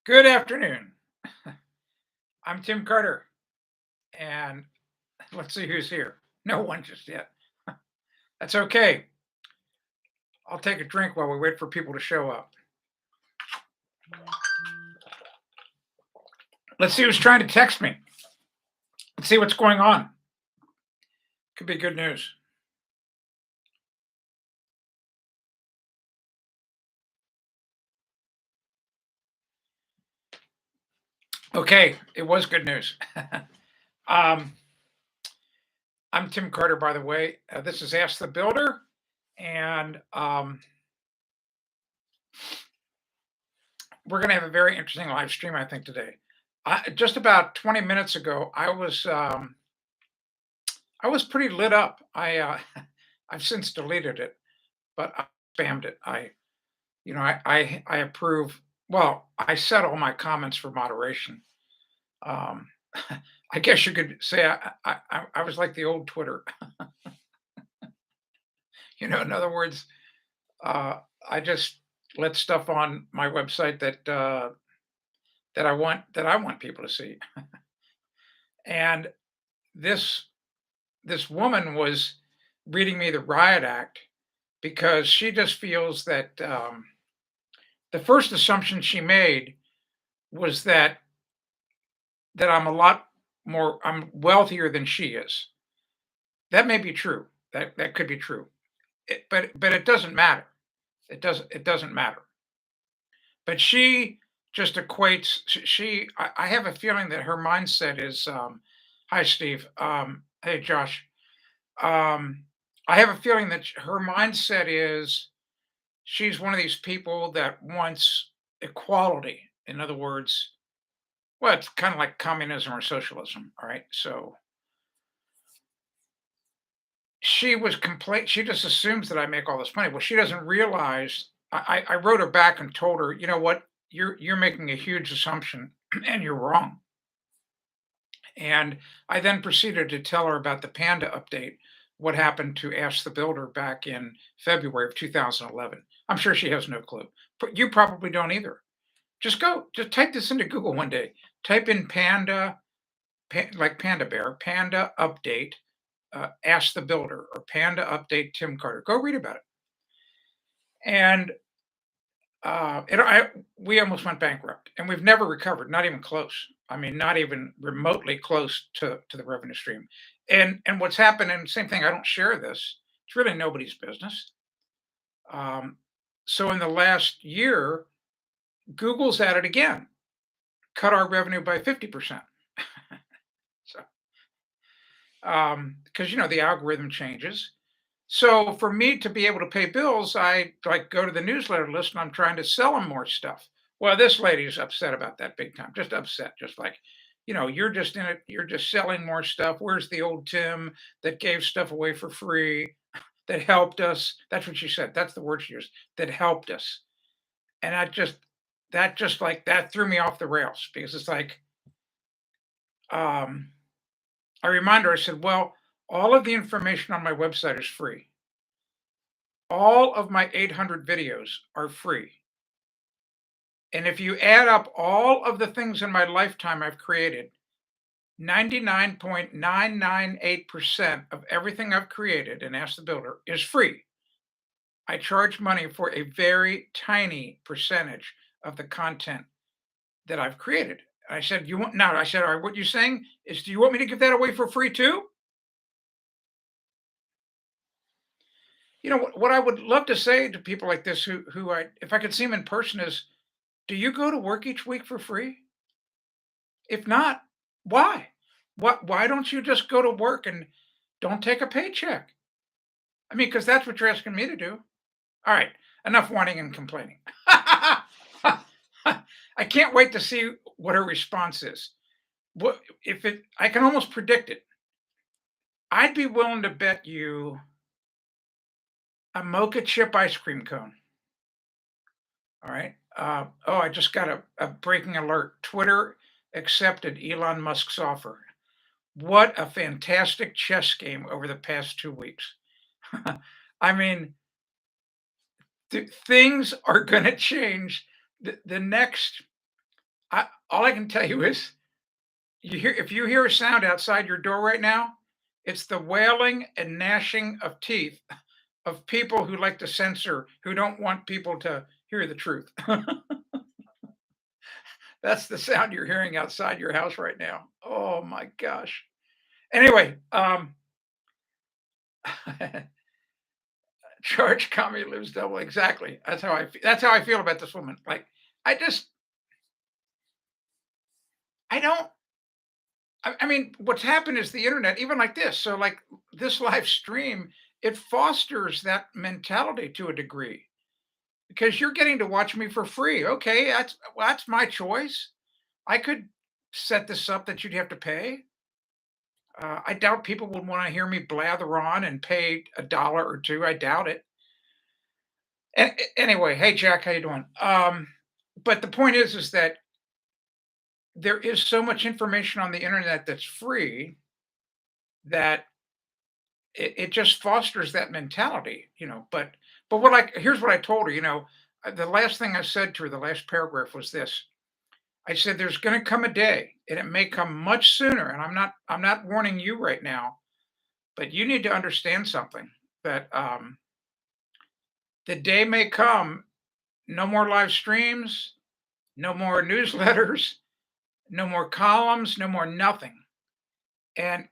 Good afternoon. I'm Tim Carter, and let's see who's here. No one just yet. That's okay. I'll take a drink while we wait for people to show up. Let's see who's trying to text me. Let's see what's going on. Could be good news. Okay, it was good news. um, I'm Tim Carter, by the way. This is Ask the Builder, and we're going to have a very interesting live stream, I think, today. Just about 20 minutes ago, I was pretty lit up. I've since deleted it, but I spammed it. I approve. Well, I set all my comments for moderation. Um, I guess you could say I was like the old Twitter. In other words, I just let stuff on my website that I want people to see. And this this woman was reading me the riot act because she just feels that the first assumption she made was that I'm wealthier than she is. That may be true. That could be true. But it doesn't matter. It doesn't matter. But she just equates I have a feeling that her mindset is hi Steve. Hey Josh. I have a feeling that her mindset is she's one of these people that wants equality. In other words, well, it's kind of like communism or socialism, all right? So she just assumes that I make all this money. Well, she doesn't realize I wrote her back and told her, you know what, you're making a huge assumption and you're wrong. And I then proceeded to tell her about the Panda update, what happened to Ask the Builder back in February of 2011. I'm sure she has no clue. But you probably don't either. Just type this into Google one day. Type in like Panda Bear, Panda update, Ask the Builder, or Panda update Tim Carter. Go read about it. And we almost went bankrupt, and we've never recovered, not even close. I mean, not even remotely close to the revenue stream. And what's happened, and same thing. I don't share this. It's really nobody's business. Um, so in the last year, Google's at it again, cut our revenue by 50%. So because the algorithm changes. So for me to be able to pay bills, I like go to the newsletter list and I'm trying to sell them more stuff. Well, this lady's upset about that big time, just upset, just like, you're just in it, you're just selling more stuff. Where's the old Tim that gave stuff away for free, that helped us? That's what she said. That's the word she used, that helped us. And that threw me off the rails because it's like, um, I remind her, I said, well, all of the information on my website is free. All of my 800 videos are free. And if you add up all of the things in my lifetime I've created, 99.998% of everything I've created and Ask the Builder is free. I charge money for a very tiny percentage of the content that I've created. I said, you want now? I said, all right, what you're saying is, do you want me to give that away for free too? What I would love to say to people like this who if I could see them in person is, do you go to work each week for free? If not, why? Why don't you just go to work and don't take a paycheck? I mean, because that's what you're asking me to do. All right, enough whining and complaining. I can't wait to see what her response is. What if it? I can almost predict it. I'd be willing to bet you a mocha chip ice cream cone. All right. Oh, I just got a breaking alert. Twitter accepted Elon Musk's offer. What a fantastic chess game over the past 2 weeks. I mean, things are going to change. The next All I can tell you is if you hear a sound outside your door right now, it's the wailing and gnashing of teeth of people who like to censor, who don't want people to hear the truth. That's the sound you're hearing outside your house right now. Oh my gosh. Anyway, George Comey lives double. Exactly. That's how I feel about this woman. Like, I just I don't I mean, what's happened is the internet, even like this. So like this live stream, it fosters that mentality to a degree because you're getting to watch me for free. Okay, that's my choice. I could set this up that you'd have to pay. I doubt people would want to hear me blather on and pay a dollar or two. I doubt it. Anyway, hey Jack, how you doing? But the point is that there is so much information on the internet that's free that it just fosters that mentality, you know. But what I here's what I told her, you know, the last thing I said to her, the last paragraph was this. I said, "There's going to come a day, and it may come much sooner. And I'm not warning you right now, but you need to understand something that the day may come. No more live streams, no more newsletters, no more columns, no more nothing. And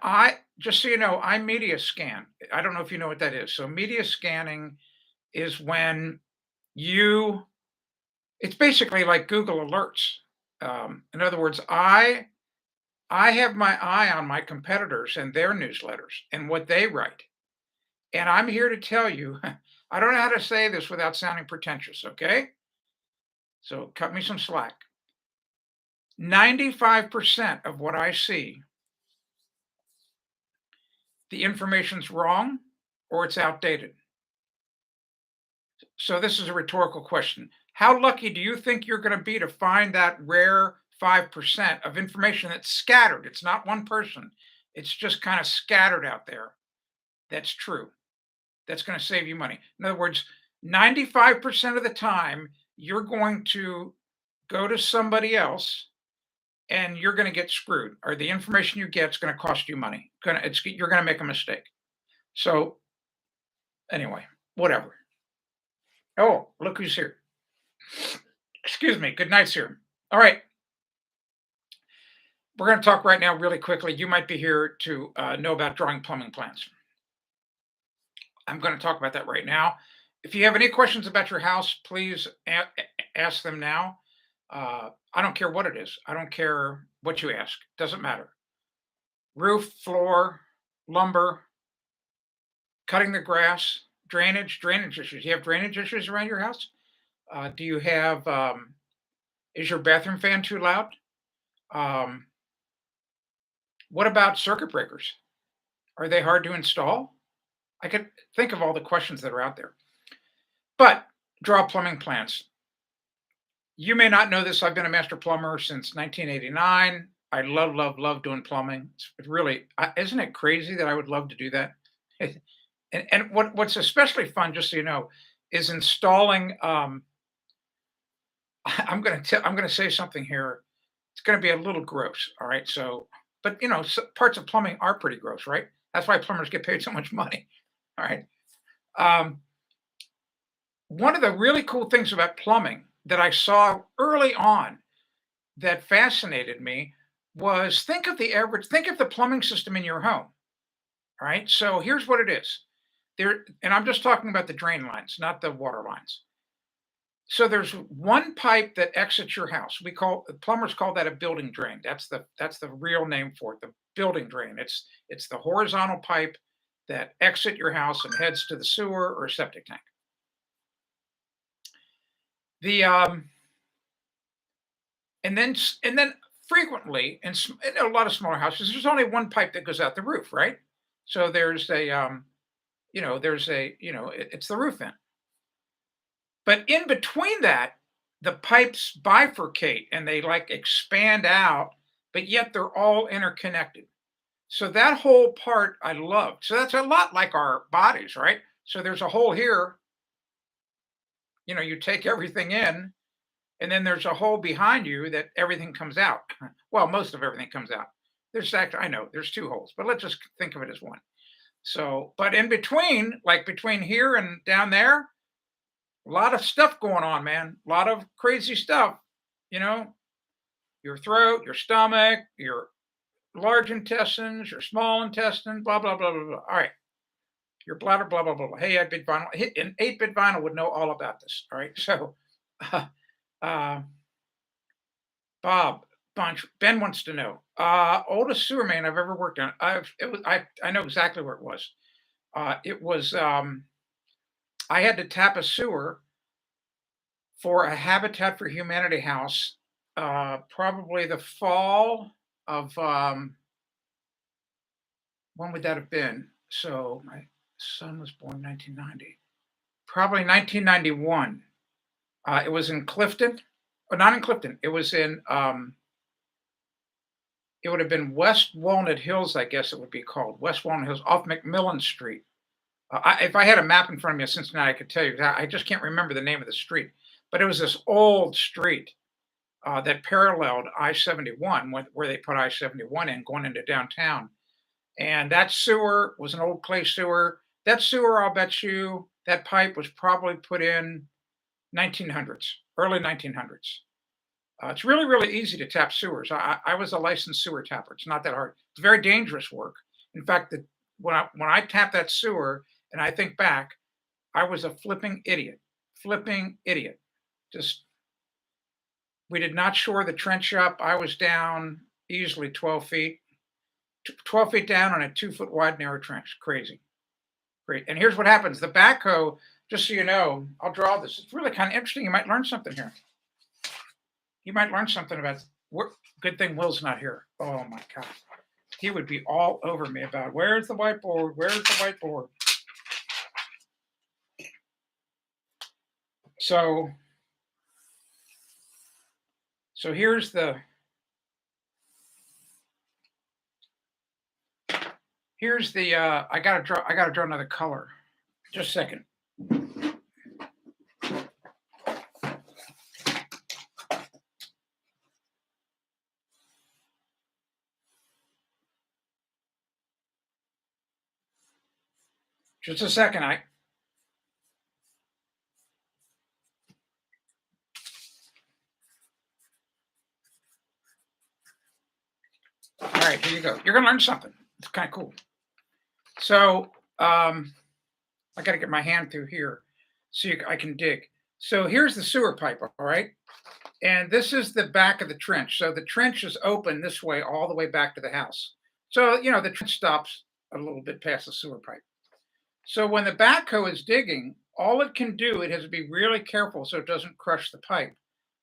I just so you know, I media scan. I don't know if you know what that is. So media scanning is when you it's basically like Google Alerts. In other words, I have my eye on my competitors and their newsletters and what they write. And I'm here to tell you, I don't know how to say this without sounding pretentious, okay? So cut me some slack. 95% of what I see, the information's wrong or it's outdated. So this is a rhetorical question. How lucky do you think you're going to be to find that rare 5% of information that's scattered? It's not one person. It's just kind of scattered out there. That's true. That's going to save you money. In other words, 95% of the time, you're going to go to somebody else and you're going to get screwed, or the information you get is going to cost you money. You're going to make a mistake. So, anyway, whatever. Oh, look who's here. Excuse me. Good night, sir. All right. We're going to talk right now, really quickly. You might be here to know about drawing plumbing plans. I'm going to talk about that right now. If you have any questions about your house, please ask them now. I don't care what it is. I don't care what you ask. Doesn't matter. Roof, floor, lumber, cutting the grass, drainage issues. You have drainage issues around your house? Do you have, is your bathroom fan too loud? Um, what about circuit breakers? Are they hard to install? I could think of all the questions that are out there. But draw plumbing plans. You may not know this. I've been a master plumber since 1989. I love, love, love doing plumbing. It's really, isn't it crazy that I would love to do that? And what's especially fun, just so you know, is installing. I'm going to say something here. It's going to be a little gross. All right. So, but you know, parts of plumbing are pretty gross, right? That's why plumbers get paid so much money. All right. Um, One of the really cool things about plumbing that I saw early on that fascinated me was think of the plumbing system in your home. All right. So here's what it is. And I'm just talking about the drain lines, not the water lines. So there's one pipe that exits your house. Plumbers call that a building drain. That's the real name for it, the building drain. It's the horizontal pipe that exit your house and heads to the sewer or septic tank. The and then frequently in a lot of smaller houses, there's only one pipe that goes out the roof, right? So it's the roof vent. But in between that, the pipes bifurcate and they like expand out, but yet they're all interconnected. So that whole part I love. So that's a lot like our bodies, right? So there's a hole here, you take everything in, and then there's a hole behind you that everything comes out. Well, most of everything comes out. There's actually, I know there's two holes, but let's just think of it as one. So, but in between, like between here and down there, a lot of stuff going on, man. A lot of crazy stuff. You know, your throat, your stomach, your large intestines, your small intestine, blah blah blah blah blah. All right, your bladder, blah blah blah. Blah. Hey, 8-bit vinyl. An 8-bit vinyl would know all about this. All right, so uh, Bob Bunch. Ben wants to know. Oldest sewer main I've ever worked on. I know exactly where it was. It was I had to tap a sewer for a Habitat for Humanity house, probably the fall of when would that have been? So my son was born 1990, probably 1991. It was in Clifton, or not in Clifton. It was in it would have been West Walnut Hills, I guess it would be called West Walnut Hills off McMillan Street. If I had a map in front of me of Cincinnati, I could tell you. I just can't remember the name of the street, but it was this old street that paralleled I-71, where they put I-71 in, going into downtown. And that sewer was an old clay sewer. That sewer, I'll bet you, that pipe was probably put in 1900s, early 1900s. It's really, really easy to tap sewers. I was a licensed sewer tapper. It's not that hard. It's very dangerous work. In fact, when I tap that sewer and I think back, I was a flipping idiot. Flipping idiot. Just we did not shore the trench up. I was down easily 12 feet, 12 feet down on a 2 foot wide narrow trench. Crazy. Great. And here's what happens. The backhoe, just so you know, I'll draw this. It's really kind of interesting. You might learn something here. You might learn something about good thing Will's not here. Oh my God. He would be all over me about where's the whiteboard? Where's the whiteboard? So here's the I gotta draw another color. Just a second. Just a second. All right, here you go. You're gonna learn something. It's kind of cool. So I got to get my hand through here so I can dig. So here's the sewer pipe, all right? And this is the back of the trench. So the trench is open this way all the way back to the house. So, the trench stops a little bit past the sewer pipe. So when the backhoe is digging, all it can do, it has to be really careful so it doesn't crush the pipe.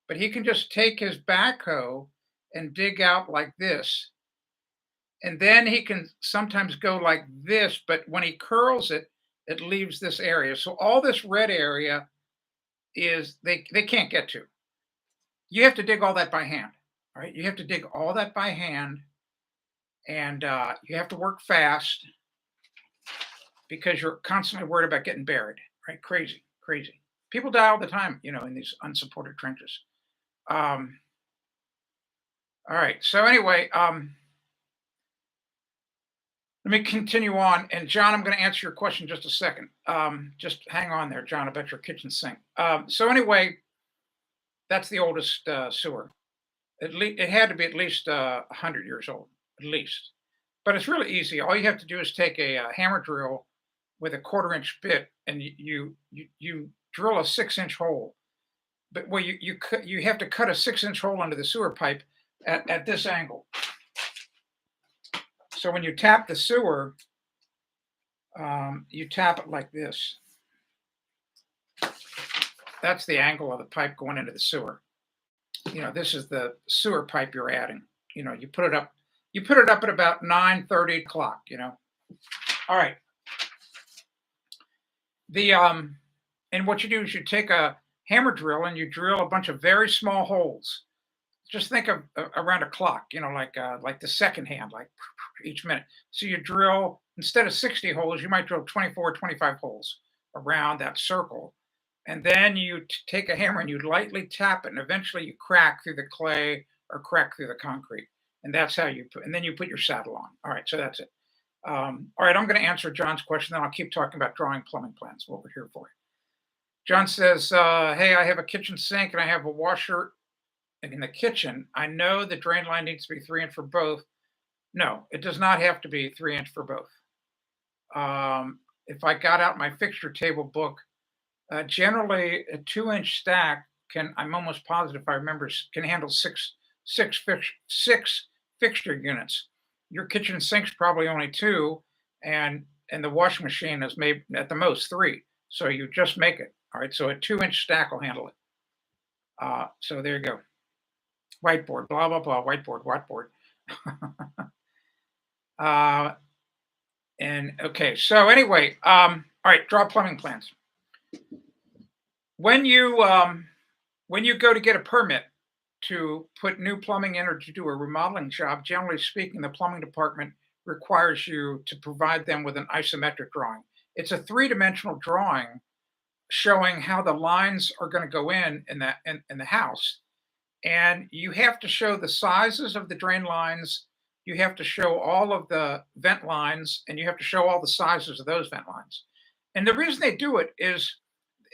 But he can just take his backhoe and dig out like this. And then he can sometimes go like this, but when he curls it, it leaves this area. So all this red area is they can't get to. You have to dig all that by hand. All right. You have to dig all that by hand, and you have to work fast because you're constantly worried about getting buried. Right? Crazy, crazy. People die all the time, in these unsupported trenches. All right. So anyway, let me continue on. And John, I'm going to answer your question in just a second. Just hang on there, John, about your kitchen sink. So anyway, that's the oldest sewer. It had to be at least 100 years old, at least. But it's really easy. All you have to do is take a hammer drill with a 1/4 inch bit, and you drill a 6 inch hole. But well, you have to cut a 6 inch hole under the sewer pipe at this angle. So when you tap the sewer, you tap it like this. That's the angle of the pipe going into the sewer. This is the sewer pipe you're adding. You put it up. You put it up at about 9:30 o'clock. All right. And what you do is you take a hammer drill and you drill a bunch of very small holes. Just think of around a clock. Like the second hand, like each minute. So you drill instead of 60 holes, you might drill 24, 25 holes around that circle. and then you take a hammer and you lightly tap it, and eventually you crack through the clay or crack through the concrete, and that's how you put. And then you put your saddle on. All right, so that's it. All right, I'm going to answer John's question, then I'll keep talking about drawing plumbing plans. What we're here for. John says, "Hey, I have a kitchen sink and I have a washer in the kitchen. I know the drain line needs to be 3 inch for both. No, it does not have to be 3 inch for both. If I got out my fixture table book, generally a 2 inch stack can, I'm almost positive if I remember, can handle six fixture units. Your kitchen sink's probably only two, and the washing machine is maybe at the most three. So you just make it. All right. So a 2 inch stack will handle it. So there you go. Whiteboard, blah blah blah. Whiteboard, whiteboard. uh, and okay. So anyway, all right. Draw plumbing plans. When you go to get a permit to put new plumbing in or to do a remodeling job, generally speaking, the plumbing department requires you to provide them with an isometric drawing. It's a three-dimensional drawing showing how the lines are going to go in the house, and you have to show the sizes of the drain lines. You have to show all of the vent lines, and you have to show all the sizes of those vent lines. And the reason they do it is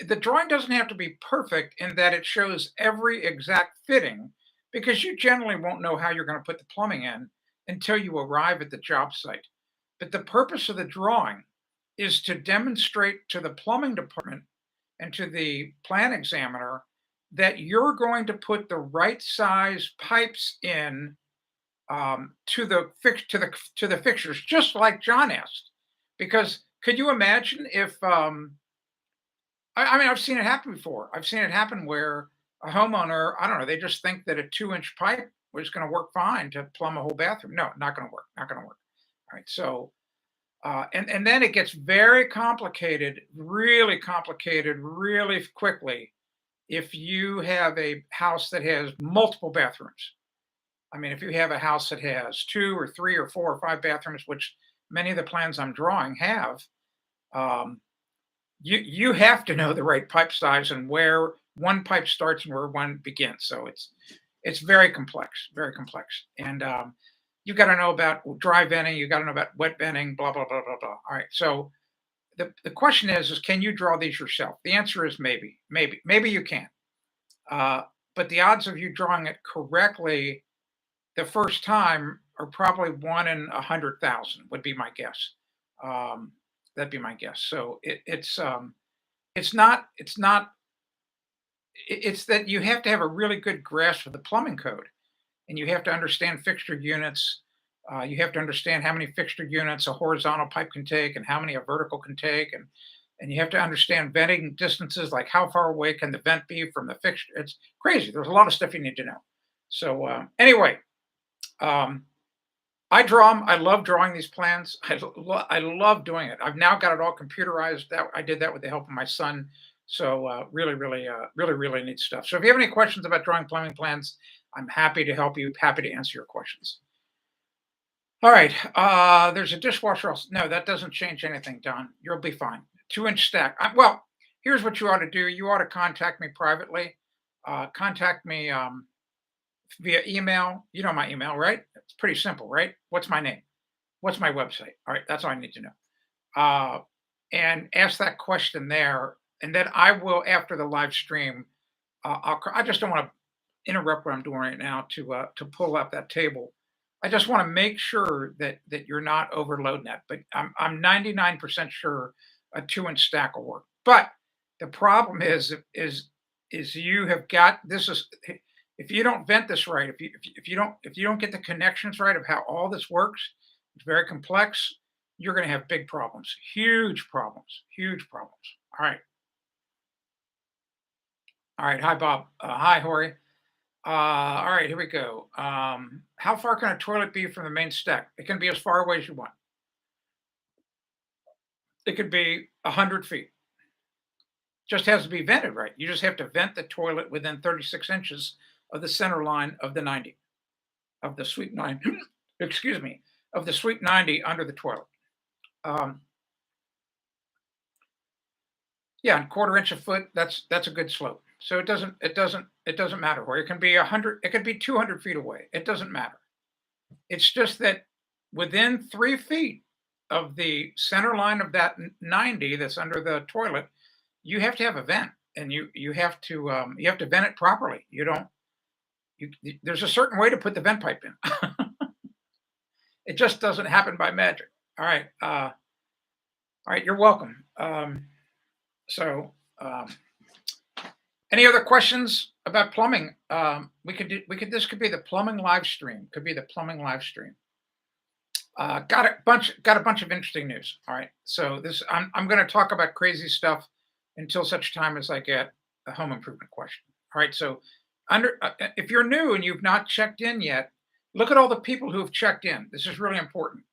the drawing doesn't have to be perfect in that it shows every exact fitting, because you generally won't know how you're going to put the plumbing in until you arrive at the job site. But the purpose of the drawing is to demonstrate to the plumbing department and to the plan examiner that you're going to put the right size pipes in, to the fixtures, just like John asked. Because could you imagine if I mean, I've seen it happen before. I've seen it happen where a homeowner, I don't know, they just think that a 2 inch pipe was going to work fine to plumb a whole bathroom. No, not going to work. Not going to work. All right. So, and then it gets very complicated, really quickly if you have a house that has multiple bathrooms. I mean, if you have a house that has two or three or four or five bathrooms, which many of the plans I'm drawing have, um, you have to know the right pipe size and where one pipe starts and where one begins. So it's very complex, and you got to know about dry venting. You got to know about wet venting. Blah blah blah blah blah. All right. So the question is can you draw these yourself? The answer is maybe you can. Uh, but the odds of you drawing it correctly the first time are probably 1 in 100,000 would be my guess. Um, that'd be my guess. So it's not it's that you have to have a really good grasp of the plumbing code, and you have to understand fixture units. You have to understand how many fixture units a horizontal pipe can take and how many a vertical can take, and you have to understand venting distances, like how far away can the vent be from the fixture. It's crazy. There's a lot of stuff you need to know. So anyway, um, I draw them. I love drawing these plans. I love doing it. I've now got it all computerized. That I did that with the help of my son. So really neat stuff. So if you have any questions about drawing plumbing plans, I'm happy to help you. Happy to answer your questions. All right. There's a dishwasher. Also. No, that doesn't change anything, Don. You'll be fine. 2 inch stack. Well, here's what you ought to do. You ought to contact me privately. Contact me via email. You know my email, right? It's pretty simple, right? What's my name? What's my website? All right, that's all I need to know. And ask that question there, and then I will, after the live stream, I just don't want to interrupt what I'm doing right now to pull up that table. I just want to make sure that you're not overloading that. But I'm 99% sure a 2 inch stack will work. But the problem is you have got this is if you don't vent this right, if you don't get the connections right of how all this works, it's very complex. You're going to have big problems, huge problems, huge problems. All right, all right. Hi, Bob. Hi, Hori. All right, here we go. How far can a toilet be from the main stack? It can be as far away as you want. It could be 100 feet. Just has to be vented right. You just have to vent the toilet within 36 inches of the center line of the 90 of the sweep 9. Excuse me, of the sweep 90 under the toilet. Um, Yeah, and quarter inch a foot, that's a good slope. So it doesn't matter where. It can be 100, it could be 200 feet away. It doesn't matter. It's just that within 3 feet of the center line of that 90 that's under the toilet, you have to have a vent, and you have to vent it properly. You don't there's a certain way to put the vent pipe in. It just doesn't happen by magic. All right, all right, you're welcome. So, um, any other questions about plumbing? This could be the plumbing live stream. Could be the plumbing live stream. Got a bunch of interesting news. All right, so this I'm going to talk about crazy stuff until such time as I get a home improvement question. All right, so if you're new and you've not checked in yet, look at all the people who have checked in. This is really important.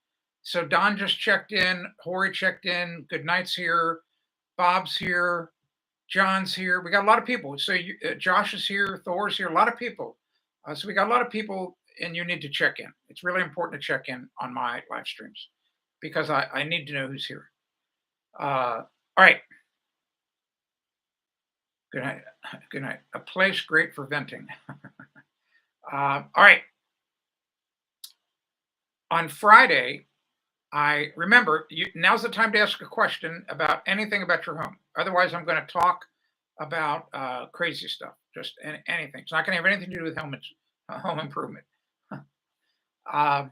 So Don just checked in, Hori checked in, Good night's here, Bob's here, John's here. We got a lot of people. So Josh is here, Thor's here, a lot of people. So we got a lot of people, and you need to check in. It's really important to check in on my live streams because I need to know who's here. All right. Good night. Good night. A place great for venting. All right. On Friday, I remember now's the time to ask a question about anything about your home. Otherwise, I'm going to talk about crazy stuff, just anything. It's not going to have anything to do with home improvement. uh,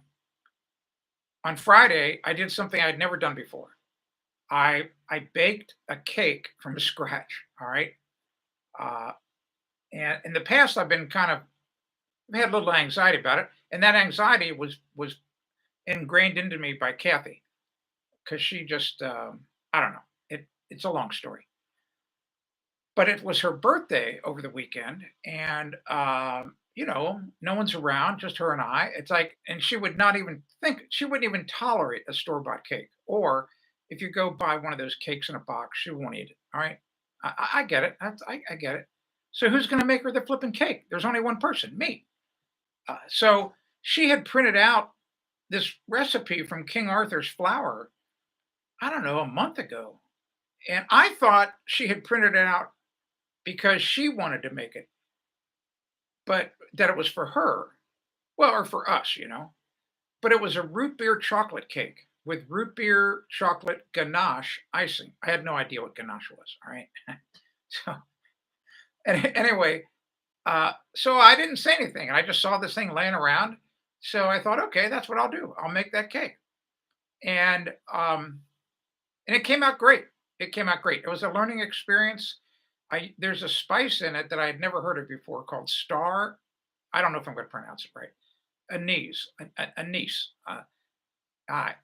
on Friday, I did something I'd never done before. I baked a cake from scratch. All right, uh, and in the past, I've had a little anxiety about it, and that anxiety was ingrained into me by Kathy because she just I don't know. It's a long story, but it was her birthday over the weekend, and no one's around, just her and I. It's like, and she wouldn't even tolerate a store bought cake, or if you go buy one of those cakes in a box, she won't eat it. All right, I get it. I get it. So who's going to make her the flipping cake? There's only one person, me. So she had printed out this recipe from King Arthur's flour, I don't know, a month ago. And I thought she had printed it out because she wanted to make it, but that it was for her. Well, or for us. But it was a root beer chocolate cake with root beer chocolate ganache icing. I had no idea what ganache was. All right. So, anyway, so I didn't say anything. I just saw this thing laying around. So I thought, okay, that's what I'll do. I'll make that cake. And it came out great. It came out great. It was a learning experience. There's a spice in it that I had never heard of before called star. I don't know if I'm going to pronounce it right. Anise, anise,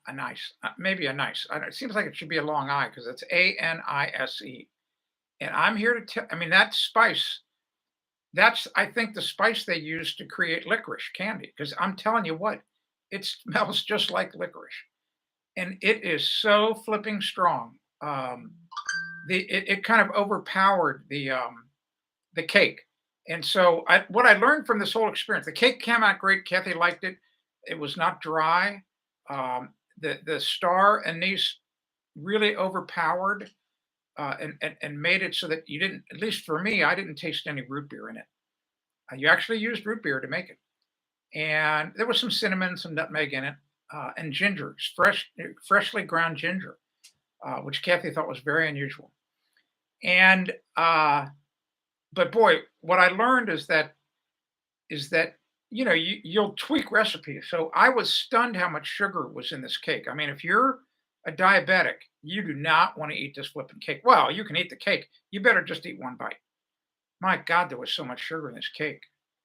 anise, maybe a nice. It seems like it should be a long I because it's Anise. And I'm here to tell. I mean, that spice. That's I think the spice they use to create licorice candy. Because I'm telling you what, it smells just like licorice, and it is so flipping strong. It kind of overpowered the cake. And so what I learned from this whole experience, the cake came out great. Kathy liked it. It was not dry. The star anise really overpowered and made it so that you didn't, at least for me, I didn't taste any root beer in it. You actually used root beer to make it, and there was some cinnamon, some nutmeg in it, and ginger, freshly ground ginger, which Kathy thought was very unusual. And but boy, what I learned is that you'll tweak recipes. So I was stunned how much sugar was in this cake. I mean, if you're a diabetic, you do not want to eat this flipping cake. Well, you can eat the cake. You better just eat one bite. My God, there was so much sugar in this cake.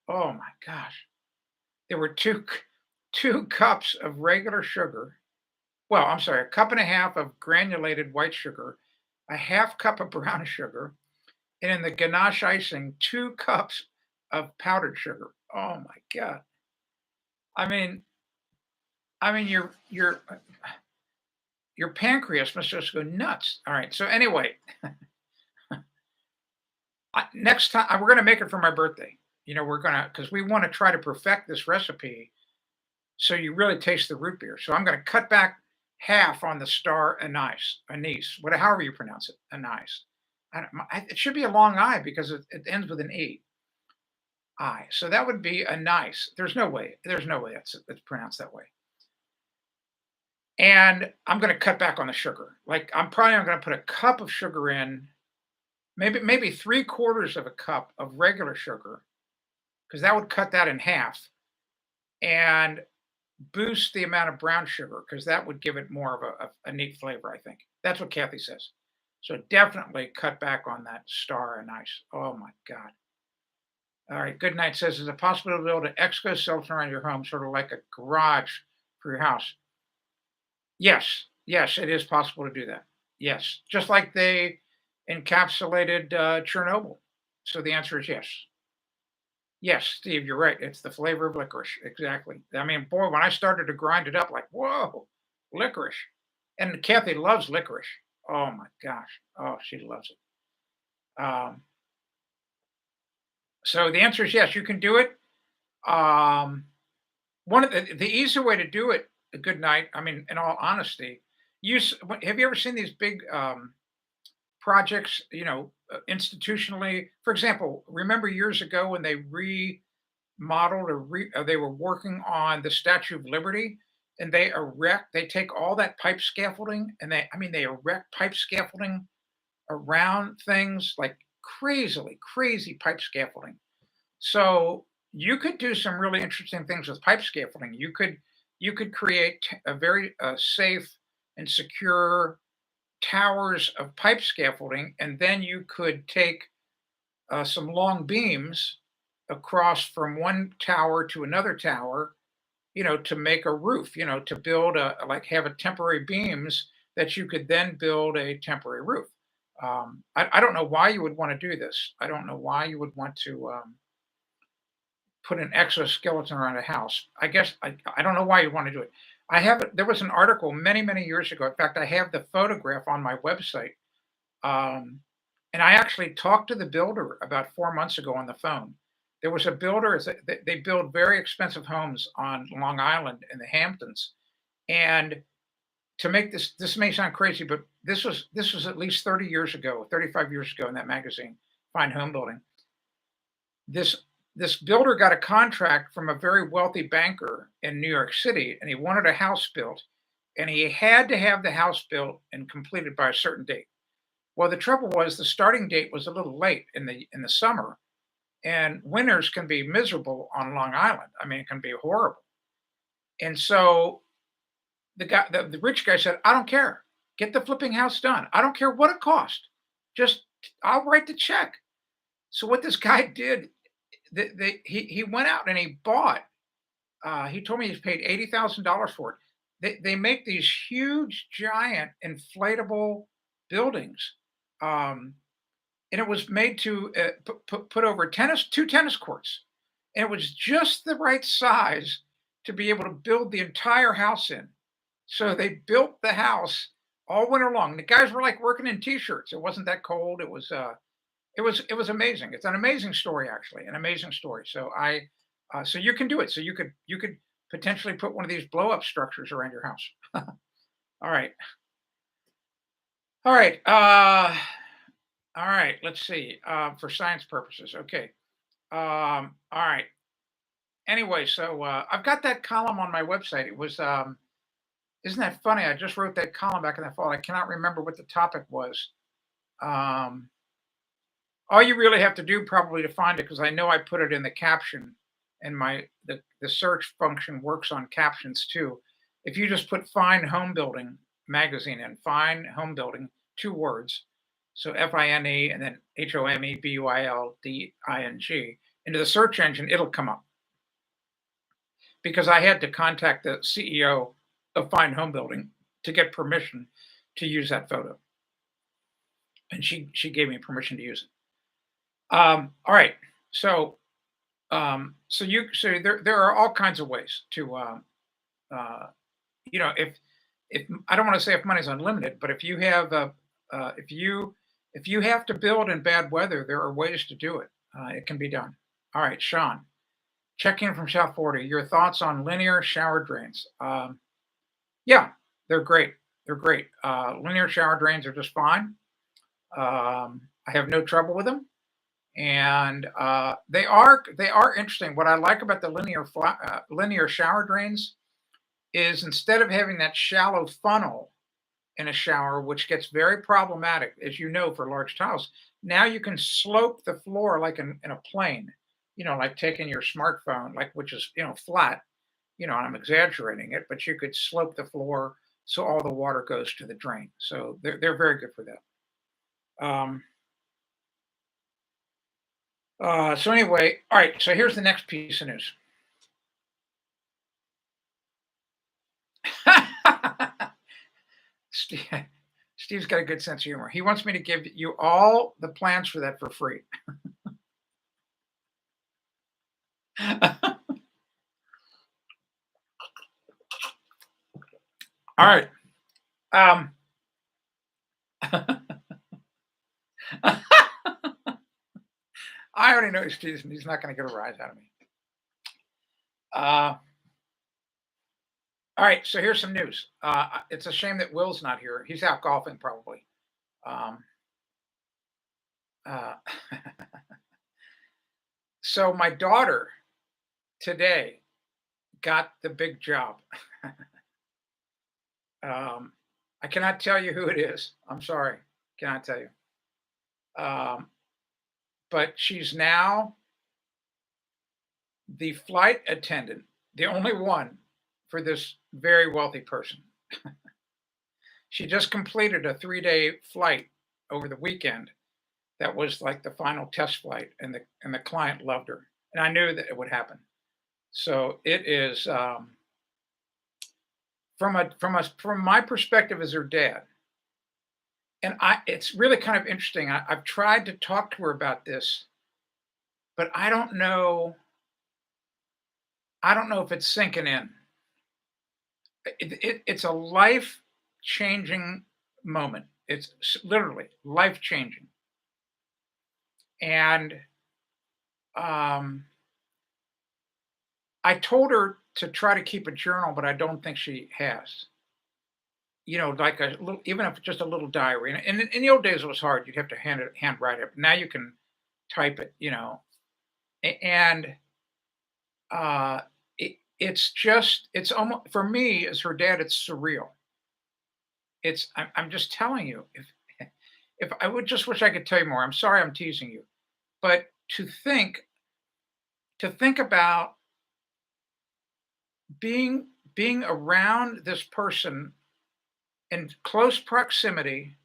Oh my gosh. There were two cups of regular sugar. Well, I'm sorry, a cup and a half of granulated white sugar, a half cup of brown sugar, and in the ganache icing, 2 cups of powdered sugar. Oh my God. I mean, your pancreas must just go nuts. All right. So anyway, next time we're going to make it for my birthday. We're going to because we want to try to perfect this recipe so you really taste the root beer. So I'm going to cut back half on the star anise, however you pronounce it, anise. I don't, it should be a long I because it ends with an E. I. So that would be a nice. There's no way. There's no way it's pronounced that way. And I'm going to cut back on the sugar. Like I'm probably going to put a cup of sugar in, maybe 3/4 of a cup of regular sugar, because that would cut that in half and boost the amount of brown sugar because that would give it more of a neat flavor. I think that's what Kathy says. So definitely cut back on that star and ice. Oh my God. All right. Good night says, is it possible to build an exoskeleton around your home, sort of like a garage for your house? Yes, yes, it is possible to do that. Yes, just like they encapsulated Chernobyl. So the answer is yes. Yes, Steve, you're right. It's the flavor of licorice. Exactly. I mean, boy, when I started to grind it up, like, whoa, licorice. And Kathy loves licorice. Oh my gosh. Oh, she loves it. So the answer is yes, you can do it. Um, one of the easy way to do it, a good night. I mean, in all honesty, have you ever seen these big projects, institutionally? For example, remember years ago when they remodeled they were working on the Statue of Liberty, and they take all that pipe scaffolding and they erect pipe scaffolding around things like crazy pipe scaffolding. So you could do some really interesting things with pipe scaffolding. You could create a very safe and secure towers of pipe scaffolding, and then you could take some long beams across from one tower to another tower, to make a roof, to build like have a temporary beams that you could then build a temporary roof. I don't know why you would want to do this. I don't know why you would want to put an exoskeleton around a house. I guess I don't know why you want to do it. There was an article many years ago. In fact, I have the photograph on my website. Um, and I actually talked to the builder about 4 months ago on the phone. There was a builder, they build very expensive homes on Long Island in the Hamptons. And to make this may sound crazy, but this was at least 30 years ago, 35 years ago in that magazine, Fine Home Building. This builder got a contract from a very wealthy banker in New York City, and he wanted a house built, and he had to have the house built and completed by a certain date. Well, the trouble was the starting date was a little late in the summer, and winters can be miserable on Long Island. I mean, it can be horrible. And so the rich guy said, "I don't care. Get the flipping house done. I don't care what it cost. Just I'll write the check." So what this guy did, he went out and he bought. He told me he's paid $80,000 for it. They make these huge, giant, inflatable buildings. Um, and it was made to put over two tennis courts, and it was just the right size to be able to build the entire house in. So they built the house all winter long. The guys were like working in t-shirts. It wasn't that cold. It was amazing. It's an amazing story, actually, an amazing story. So you can do it. So you could potentially put one of these blow up structures around your house. All right, all right. All right, let's see. For science purposes, okay. All right. Anyway, so I've got that column on my website. It was, isn't that funny? I just wrote that column back in the fall. I cannot remember what the topic was. Um, all you really have to do probably to find it, because I know I put it in the caption, and the search function works on captions too. If you just put Fine Home Building magazine in, Fine Home Building, two words, so FINE and then HOMEBUILDING into the search engine, it'll come up. Because I had to contact the CEO of Fine Home Building to get permission to use that photo, and she gave me permission to use it. All right, so there are all kinds of ways to uh, if I don't want to say if money's unlimited, but if you have if you have to build in bad weather, there are ways to do it. It can be done. All right, Sean, check in from South Florida. Your thoughts on linear shower drains? Yeah, they're great. They're great. Linear shower drains are just fine. I have no trouble with them, and they are interesting. What I like about the linear shower drains is instead of having that shallow funnel in a shower, which gets very problematic, as you know, for large tiles. Now you can slope the floor like in a plane, like taking your smartphone, like which is, flat, and I'm exaggerating it, but you could slope the floor so all the water goes to the drain. So they're very good for that. Um, so anyway, all right. So here's the next piece of news. Steve, Steve's got a good sense of humor. He wants me to give you all the plans for that for free. All right. Um, I already know he's not going to get a rise out of me. Uh, all right, so here's some news. It's a shame that Will's not here. He's out golfing probably. Um, uh, so my daughter today got the big job. I cannot tell you who it is. I'm sorry, cannot tell you. Um, but she's now the flight attendant, the only one for this very wealthy person. She just completed a 3-day flight over the weekend that was like the final test flight, and the client loved her, and I knew that it would happen. So it is from my perspective as her dad, and it's really kind of interesting. I've tried to talk to her about this, but I don't know if it's sinking in. It's a life changing moment. It's literally life changing, and um, I told her to try to keep a journal, but I don't think she has. Like a little, even if it's just a little diary. And in the old days, it was hard. You'd have to handwrite it. Now you can type it. And uh, it's almost for me as her dad. It's surreal. I'm just telling you. If I would just wish I could tell you more. I'm sorry, I'm teasing you, but to think about being around this person in close proximity,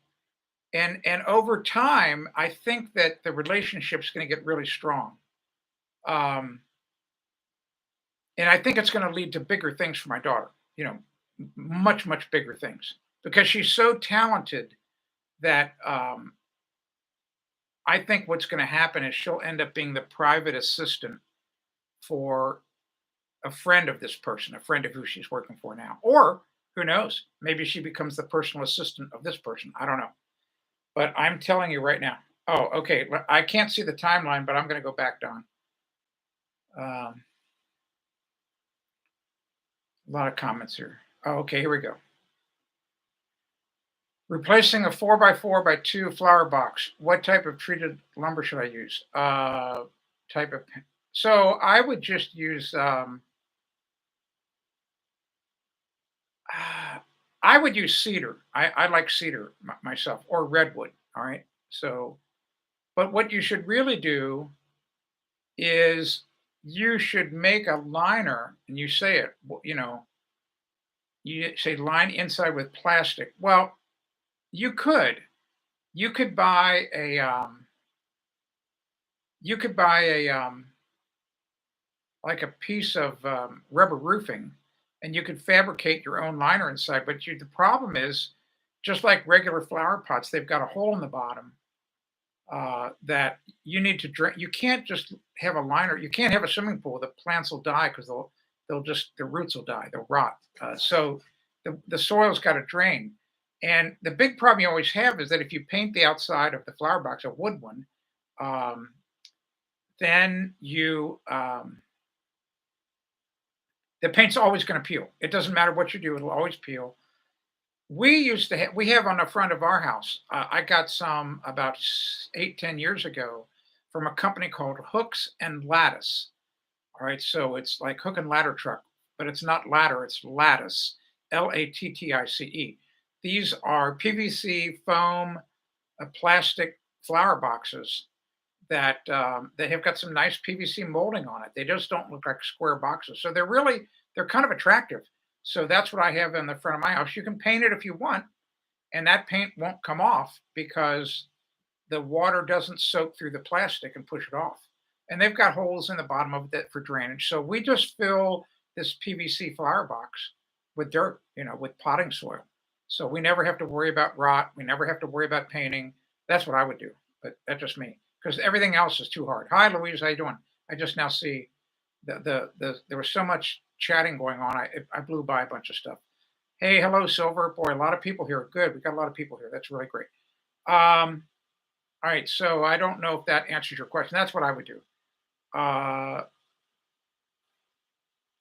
and over time I think that the relationship's going to get really strong, um, and I think it's going to lead to bigger things for my daughter, much bigger things, because she's so talented that I think what's going to happen is she'll end up being the private assistant for a friend of this person, a friend of who she's working for now, or who knows, maybe she becomes the personal assistant of this person. I don't know. But I'm telling you right now. Oh, okay. I can't see the timeline, but I'm going to go back down. A lot of comments here. Oh, okay, here we go. Replacing a 4x4x2 flower box. What type of treated lumber should I use? Type of. So I would just use. I would use cedar. I like cedar myself, or redwood. All right. So, but what you should really do is you should make a liner, and you say it. You say line inside with plastic. Well, you could you could buy a you could buy a like a piece of rubber roofing, and you could fabricate your own liner inside. But the problem is, just like regular flower pots, they've got a hole in the bottom that you need to drain. You can't just have a liner. You can't have a swimming pool. The plants will die because they'll just the roots will die. They'll rot. So the soil's got to drain. And the big problem you always have is that if you paint the outside of the flower box a wood one, um, then the paint's always going to peel. It doesn't matter what you do; it'll always peel. We used to we have on the front of our house. I got some about 8, 10 years ago from a company called Hooks and Lattice. All right, so it's like hook and ladder truck, but it's not ladder, it's lattice, Lattice. These are PVC foam, plastic flower boxes that they have got some nice PVC molding on it. They just don't look like square boxes, so they're kind of attractive. So that's what I have in the front of my house. You can paint it if you want, and that paint won't come off because the water doesn't soak through the plastic and push it off. And they've got holes in the bottom of it for drainage. So we just fill this PVC flower box with dirt, with potting soil. So we never have to worry about rot. We never have to worry about painting. That's what I would do. But that's just me because everything else is too hard. Hi, Louise. How you doing? I just now see there was so much chatting going on. I blew by a bunch of stuff. Hey, hello, Silver. Boy, a lot of people here. Good. We got a lot of people here. That's really great. All right, so I don't know if that answers your question. That's what I would do. Uh,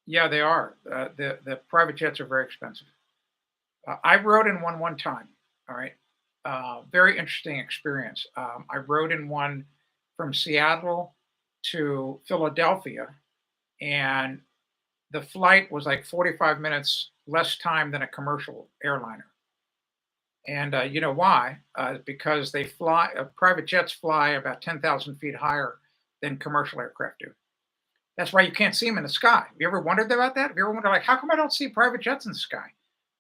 yeah, they are. The private jets are very expensive. I rode in one time. All right, very interesting experience. I rode in one from Seattle to Philadelphia, and the flight was like 45 minutes less time than a commercial airliner. And you know why? Because private jets fly about 10,000 feet higher than commercial aircraft do. That's why you can't see them in the sky. Have you ever wondered about that? Have you ever wondered, like, how come I don't see private jets in the sky?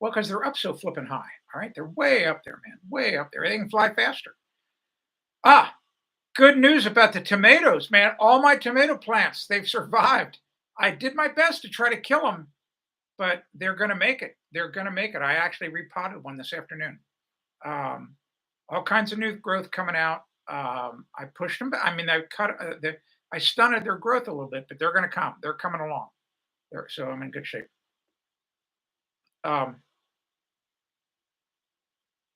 Well, because they're up so flipping high. All right. They're way up there, man. Way up there. They can fly faster. Ah, good news about the tomatoes, man. All my tomato plants, they've survived. I did my best to try to kill them, but they're going to make it. They're going to make it. I actually repotted one this afternoon. Um, all kinds of new growth coming out. I pushed them. I mean, I stunted their growth a little bit, but they're going to come. They're coming along. So I'm in good shape. Um,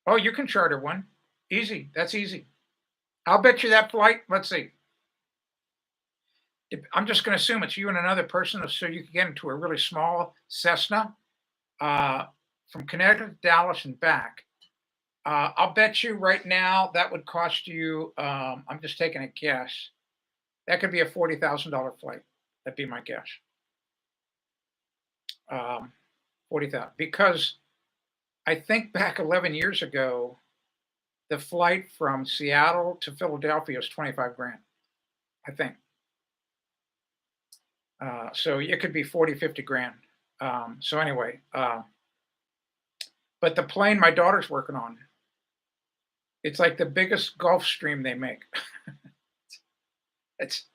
oh, you can charter one. Easy. That's easy. I'll bet you that flight. Let's see. I'm just going to assume it's you and another person, so you can get into a really small Cessna uh, from Connecticut to Dallas and back. I'll bet you right now that would cost you. I'm just taking a guess. That could be a $40,000 flight. That'd be my guess. 40,000 because I think back 11 years ago, the flight from Seattle to Philadelphia was 25 grand. I think. So it could be 40, 50 grand. So anyway, but the plane my daughter's working on, it's like the biggest Gulf Stream they make. It's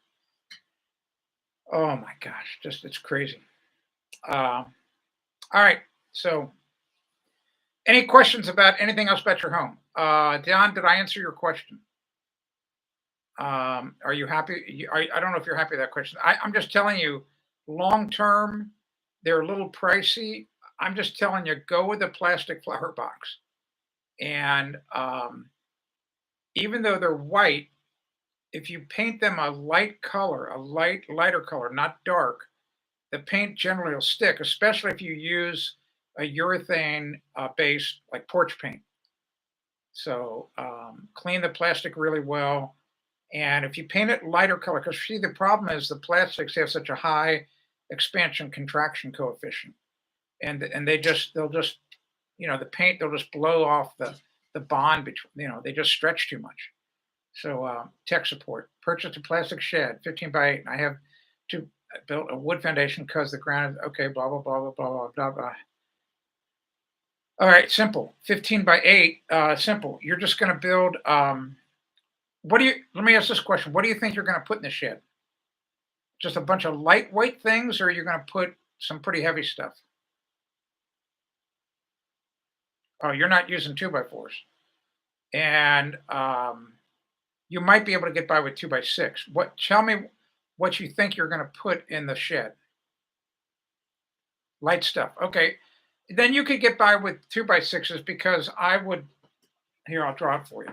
oh my gosh, just it's crazy. All right. So any questions about anything else about your home? Don, did I answer your question? Are you happy? I don't know if you're happy with that question. I'm just telling you, long term, they're a little pricey. I'm just telling you, go with a plastic flower box. And even though they're white, if you paint them a light color, lighter color, not dark, the paint generally will stick, especially if you use a urethane base like porch paint. So clean the plastic really well. And if you paint it lighter color, because see, the problem is the plastics have such a high expansion contraction coefficient, and they'll just the paint they'll just blow off the bond between they just stretch too much. So tech support. Purchased a plastic shed, 15 by 8. And I have to build a wood foundation because the ground is okay. Blah blah blah blah blah blah blah blah. All right, simple. 15 by 8. Simple. You're just going to build. Let me ask this question. What do you think you're going to put in the shed? Just a bunch of lightweight things, or are you going to put some pretty heavy stuff? Oh, you're not using 2x4s. And you might be able to get by with 2x6. Tell me what you think you're going to put in the shed. Light stuff. Okay. Then you could get by with 2x6s because I would, here, I'll draw it for you.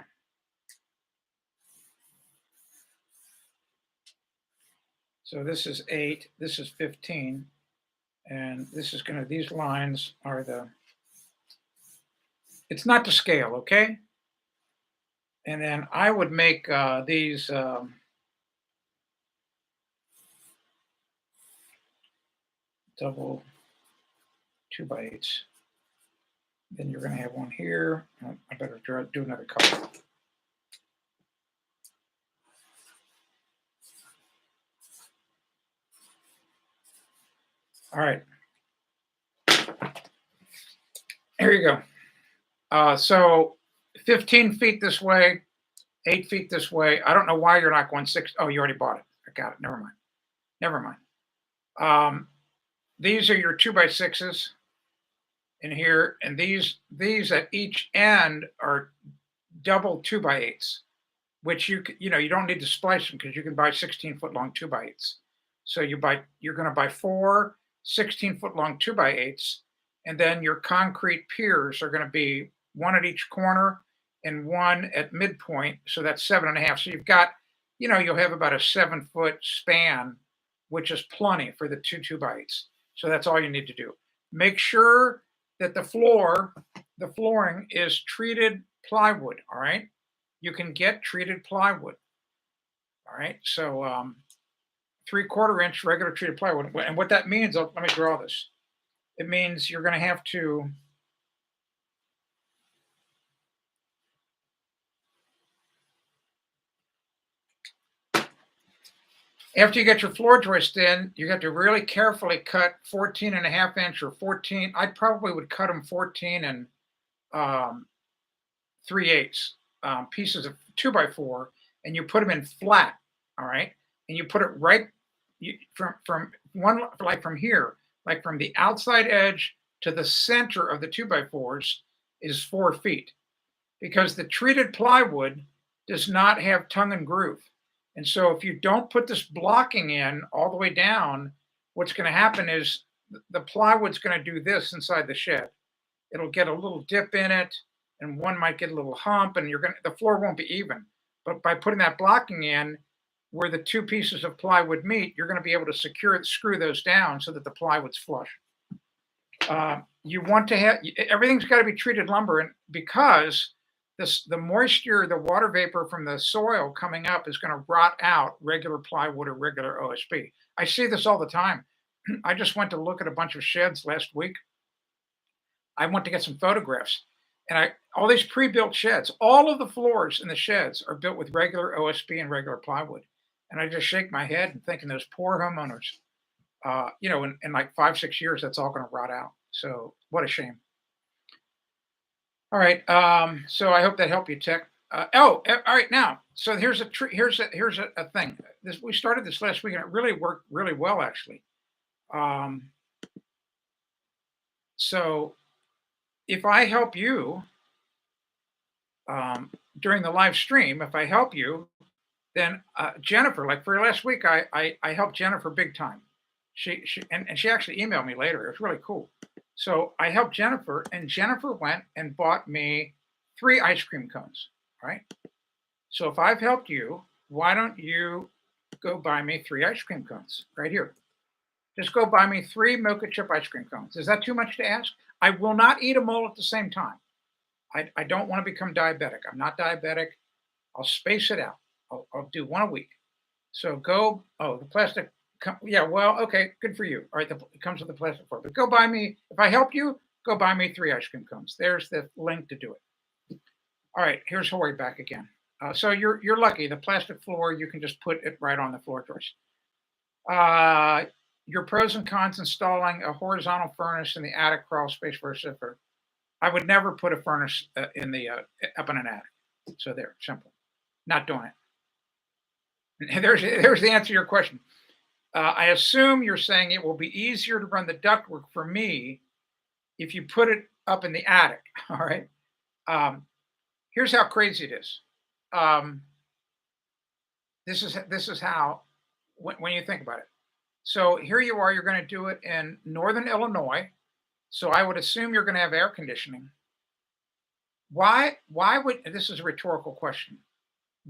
So this is 8, this is 15, and this is these lines are It's not to scale, okay? And then I would make these double 2x8s. Then you're going to have one here. I better do another color. All right. Here you go. So 15 feet this way, 8 feet this way. I don't know why you're not going six. Oh, you already bought it. I got it. Never mind. Never mind. These are your 2x6s in here, and these at each end are double 2x8s, which you don't need to splice them because you can buy 16-foot long 2x8s. So you're going to buy four 16-foot long 2x8s, and then your concrete piers are going to be one at each corner and one at midpoint. So that's 7.5. So you've got, you'll have about a 7-foot span, which is plenty for the two 2x8s. So that's all you need to do. Make sure that the flooring is treated plywood. All right. You can get treated plywood. All right. So 3/4 inch regular treated plywood. And what that means, let me draw this. It means you're going to have to after you get your floor joist in, you have to really carefully cut 14.5 inch or 14. I probably would cut them 14 and um, 3/8 pieces of 2x4, and you put them in flat. All right, and you put it right from one, like from here, like from the outside edge to the center of the 2x4s is 4 feet, because the treated plywood does not have tongue and groove. And so if you don't put this blocking in all the way down, what's going to happen is the plywood's going to do this inside the shed. It'll get a little dip in it, and one might get a little hump, and the floor won't be even. But by putting that blocking in where the two pieces of plywood meet, you're going to be able to screw those down so that the plywood's flush. You want to have everything's got to be treated lumber, and because the moisture, the water vapor from the soil coming up is going to rot out regular plywood or regular OSB. I see this all the time. I just went to look at a bunch of sheds last week. I went to get some photographs, and all these pre-built sheds, all of the floors in the sheds are built with regular OSB and regular plywood. And I just shake my head and thinking those poor homeowners, in like 5-6 years, that's all going to rot out. So what a shame. All right. So I hope that helped you, Tech. All right. Now, so here's a thing. We started this last week, and it really worked really well, actually. So if I help you during the live stream, if I help you, then Jennifer, like for last week, I helped Jennifer big time. She actually emailed me later. It was really cool. So I helped Jennifer, and Jennifer went and bought me 3 ice cream cones. Right. So if I've helped you, why don't you go buy me 3 ice cream cones right here? Just go buy me 3 mocha chip ice cream cones. Is that too much to ask? I will not eat them all at the same time. I don't want to become diabetic. I'm not diabetic. I'll space it out. I'll do 1 a week. So go. Oh, the plastic. Yeah. Well, okay. Good for you. All right. It comes with the plastic fork. But go buy me. If I help you, go buy me 3 ice cream cones. There's the link to do it. All right. Here's Hori back again. So you're lucky. The plastic floor, you can just put it right on the floor joist. Your pros and cons installing a horizontal furnace in the attic crawl space for a zipper. I would never put a furnace in the up in an attic. So there, simple. Not doing it. And there's the answer to your question. I assume you're saying it will be easier to run the ductwork for me if you put it up in the attic. All right. Here's how crazy it is. This is how when you think about it. So here you are. You're going to do it in northern Illinois. So I would assume you're going to have air conditioning. Why would this is a rhetorical question?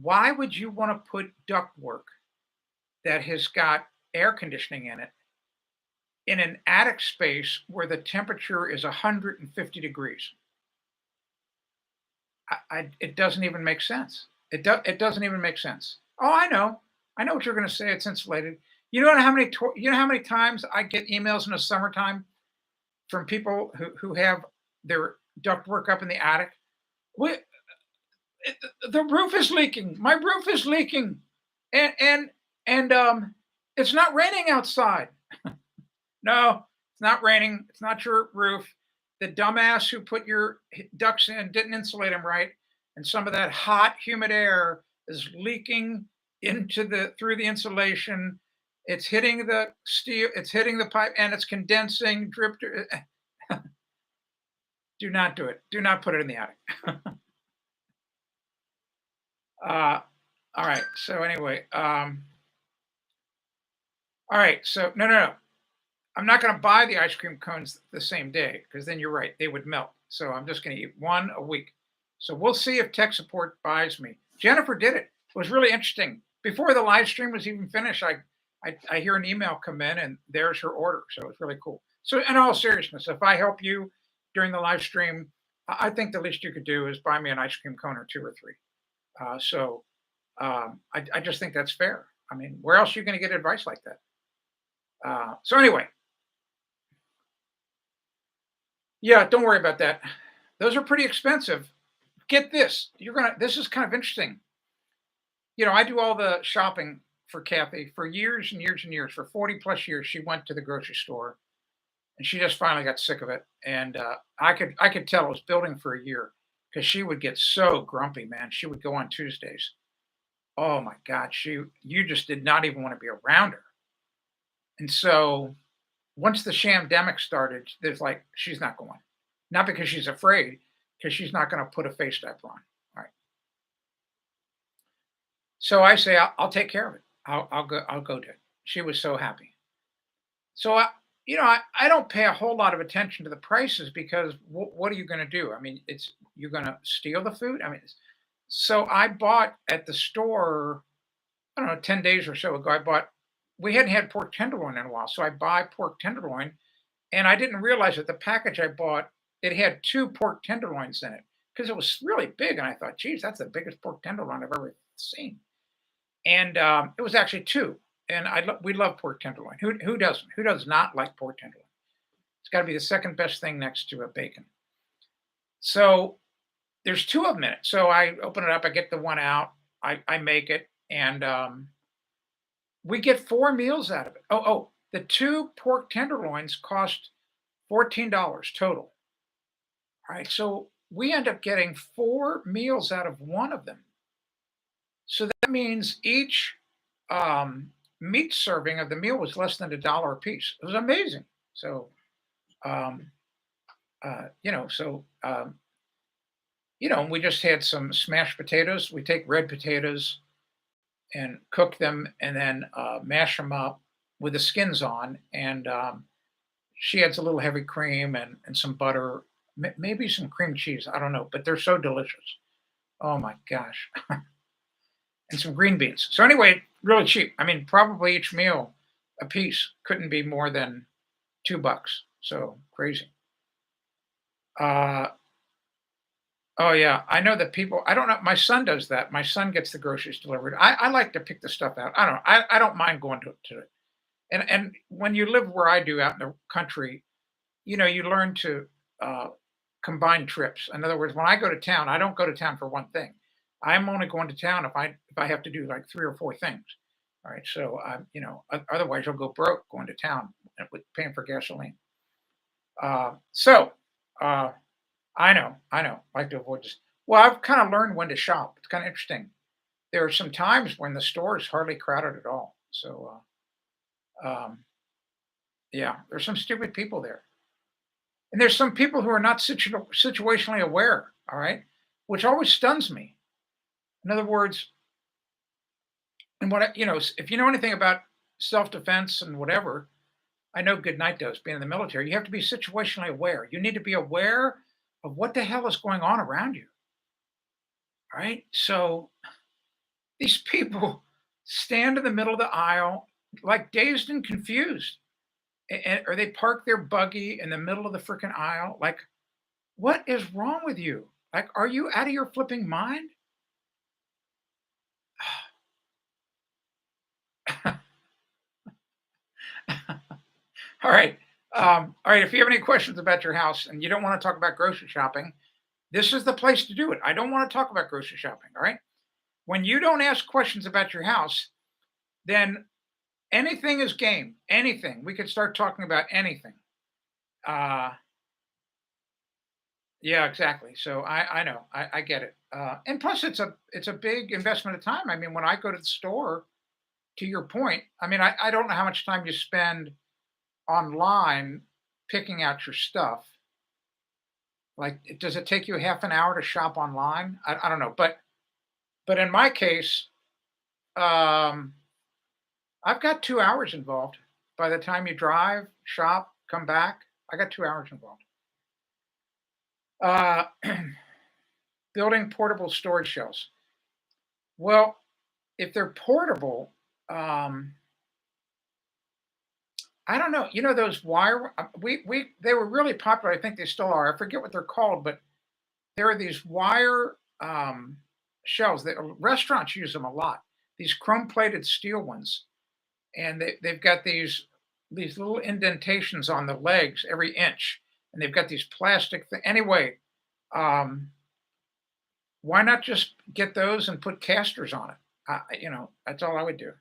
Why would you want to put ductwork that has got air conditioning in it in an attic space where the temperature is 150 degrees? it doesn't even make sense. It doesn't even make sense. Oh, I know. I know what you're going to say. It's insulated. You know how many times I get emails in the summertime from people who have their ductwork up in the attic. We, it, the roof is leaking. My roof is leaking, and it's not raining outside. No, it's not raining. It's not your roof. The dumbass who put your ducts in didn't insulate them right, and some of that hot, humid air is leaking into the through the insulation. It's hitting the steel. It's hitting the pipe, and it's condensing. Drip. Do not do it. Do not put it in the attic. uh, all right. So anyway, all right. So no. I'm not going to buy the ice cream cones the same day because then you're right, they would melt. So I'm just going to eat one a week. So we'll see if tech support buys me. Jennifer did it. It was really interesting. Before the live stream was even finished, I hear an email come in and there's her order. So it's really cool. So in all seriousness, if I help you during the live stream, I think the least you could do is buy me an ice cream cone or two or three. I just think that's fair. I mean, where else are you going to get advice like that? So anyway, yeah, don't worry about that. Those are pretty expensive. Get this. This is kind of interesting. I do all the shopping for Kathy for years and years and years. For 40 plus years, she went to the grocery store and she just finally got sick of it. And I could tell it was building for a year because she would get so grumpy, man. She would go on Tuesdays. Oh my God, you just did not even want to be around her. And so once the shamdemic started, there's like she's not going. Not because she's afraid, because she's not going to put a face diaper on. All right. So I say I'll take care of it. I'll go. I'll go to it. She was so happy. So I don't pay a whole lot of attention to the prices because what are you going to do? I mean, you're going to steal the food. I mean, so I bought at the store. I don't know, 10 days or so ago. I bought. We hadn't had pork tenderloin in a while, so I buy pork tenderloin. And I didn't realize that the package I bought, it had two pork tenderloins in it because it was really big. And I thought, geez, that's the biggest pork tenderloin I've ever seen. And it was actually two. And we love pork tenderloin. Who doesn't? Who does not like pork tenderloin? It's got to be the second best thing next to a bacon. So there's two of them in it. So I open it up. I get the one out. I make it. And we get four meals out of it. The two pork tenderloins cost $14 total. All right, so we end up getting four meals out of one of them. So that means each meat serving of the meal was less than $1 a piece. It was amazing. So, um, so we just had some smashed potatoes. We take red potatoes and cook them, and then mash them up with the skins on, and she adds a little heavy cream and some butter, maybe some cream cheese. I don't know, but they're so delicious. Oh my gosh. And some green beans. So anyway, really cheap. I mean, probably each meal a piece couldn't be more than $2. So crazy. Uh, oh yeah, I know that people. I don't know. My son does that. My son gets the groceries delivered. I like to pick the stuff out. I don't know. I don't mind going to it. And when you live where I do out in the country, you learn to uh, combine trips. In other words, when I go to town, I don't go to town for one thing. I'm only going to town if I have to do like three or four things. All right. So otherwise you'll go broke going to town with paying for gasoline. So I know. I like to avoid this. Well, I've kind of learned when to shop. It's kind of interesting. There are some times when the store is hardly crowded at all. So um, yeah, there's some stupid people there. And there's some people who are not situationally aware, all right, which always stuns me. In other words, and if you know anything about self-defense and whatever, I know Goodnight does, being in the military, you have to be situationally aware. You need to be aware of what the hell is going on around you, all right? So these people stand in the middle of the aisle like dazed and confused, or they park their buggy in the middle of the freaking aisle. Like, what is wrong with you? Like, are you out of your flipping mind? All right. All right. If you have any questions about your house and you don't want to talk about grocery shopping, this is the place to do it. I don't want to talk about grocery shopping. All right. When you don't ask questions about your house, then anything is game. Anything. We could start talking about anything. Uh, yeah, exactly. So I know. I get it. And plus it's a big investment of time. I mean, when I go to the store, to your point, I mean, I don't know how much time you spend online picking out your stuff. Like, does it take you half an hour to shop online? I don't know, but in my case, um, I've got 2 hours involved. By the time you drive, shop, come back, I got 2 hours involved. Uh, building portable storage shelves. Well, if they're portable, um, I don't know. You know those wire? We they were really popular. I think they still are. I forget what they're called, but there are these wire shelves that restaurants use them a lot. These chrome-plated steel ones, and they've got these little indentations on the legs every inch, and they've got these plastic thing. Anyway, um, why not just get those and put casters on it? That's all I would do.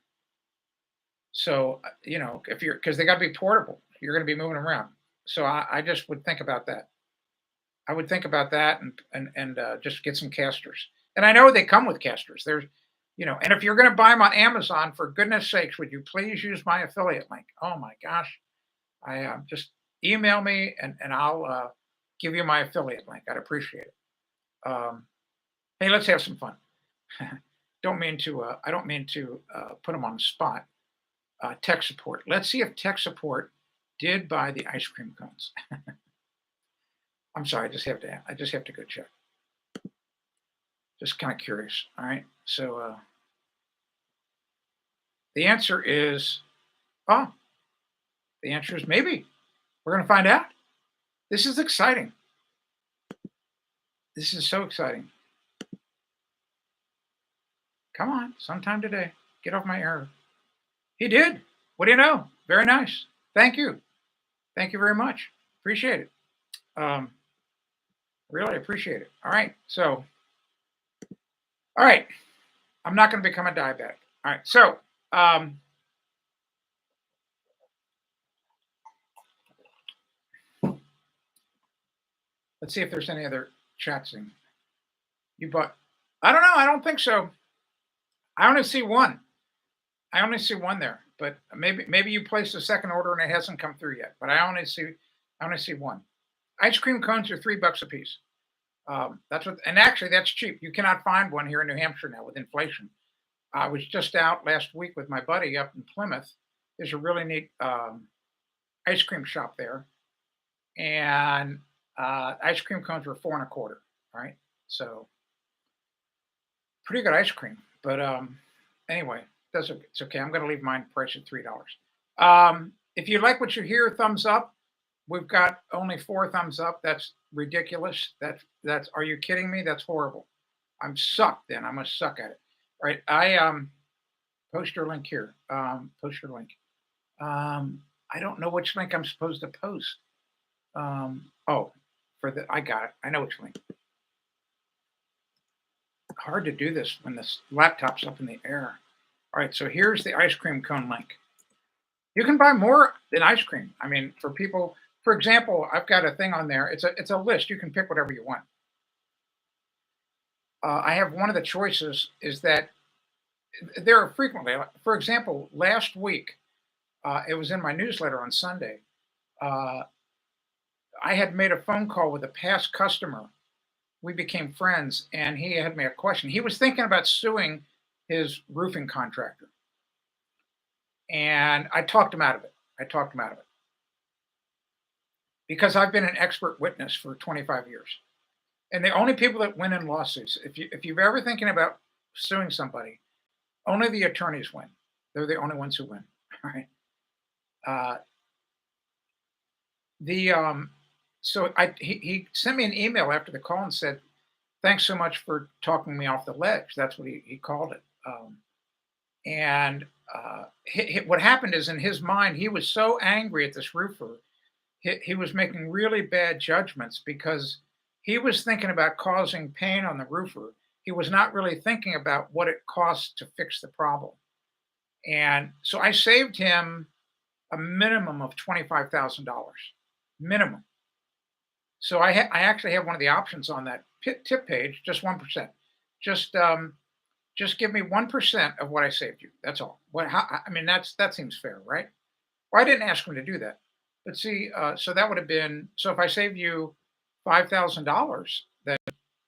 So, if you're because they got to be portable, you're going to be moving around. So I just would think about that. I would think about that and just get some casters. And I know they come with casters. And if you're going to buy them on Amazon, for goodness sakes, would you please use my affiliate link? Oh my gosh, I just email me and I'll give you my affiliate link. I'd appreciate it. Hey, let's have some fun. Don't mean to. I don't mean to put them on the spot. Tech support. Let's see if tech support did buy the ice cream cones. I'm sorry. I just have to go check. Just kind of curious. All right. So the answer is, oh, the answer is maybe. We're going to find out. This is exciting. This is so exciting. Come on, sometime today. Get off my error. He did. What do you know? Very nice. Thank you. Thank you very much. Appreciate it. Um, really appreciate it. All right. So, all right. I'm not going to become a diabetic. All right. So, um, let's see if there's any other chats in you bought. I don't know. I don't think so. I only see one. I only see one there, but maybe you placed a second order and it hasn't come through yet. But I only see one. Ice cream cones are $3 a piece. That's what, and actually that's cheap. You cannot find one here in New Hampshire now with inflation. I was just out last week with my buddy up in Plymouth. There's a really neat ice cream shop there, and ice cream cones were 4 and a quarter. All right, so pretty good ice cream. But anyway, it's okay. I'm going to leave mine priced at $3. If you like what you hear, thumbs up. We've got only 4 thumbs up. That's ridiculous. That's. Are you kidding me? That's horrible. I'm sucked. Then I must suck at it. All right. I post your link here. Post your link. I don't know which link I'm supposed to post. Oh, I got it. I know which link. Hard to do this when this laptop's up in the air. All right, so here's the ice cream cone link. You can buy more than ice cream. I mean, for people, for example, I've got a thing on there. It's a list. You can pick whatever you want. I have one of the choices is that there are frequently, for example, last week, it was in my newsletter on Sunday. Uh, I had made a phone call with a past customer. We became friends, and he had me a question. He was thinking about suing his roofing contractor, and I talked him out of it. I talked him out of it because I've been an expert witness for 25 years. And the only people that win in lawsuits, if you're ever thinking about suing somebody, only the attorneys win. They're the only ones who win. All right. Uh, the So he sent me an email after the call and said, thanks so much for talking me off the ledge. That's what he called it. And what happened is in his mind, he was so angry at this roofer. He was making really bad judgments because he was thinking about causing pain on the roofer. He was not really thinking about what it costs to fix the problem. And so I saved him a minimum of $25,000 minimum. So I actually have one of the options on that tip page, just 1%. Just just give me 1% of what I saved you. That's all. I mean, that seems fair, right? Well, I didn't ask him to do that. But see, so that would have been, so if I saved you $5,000, then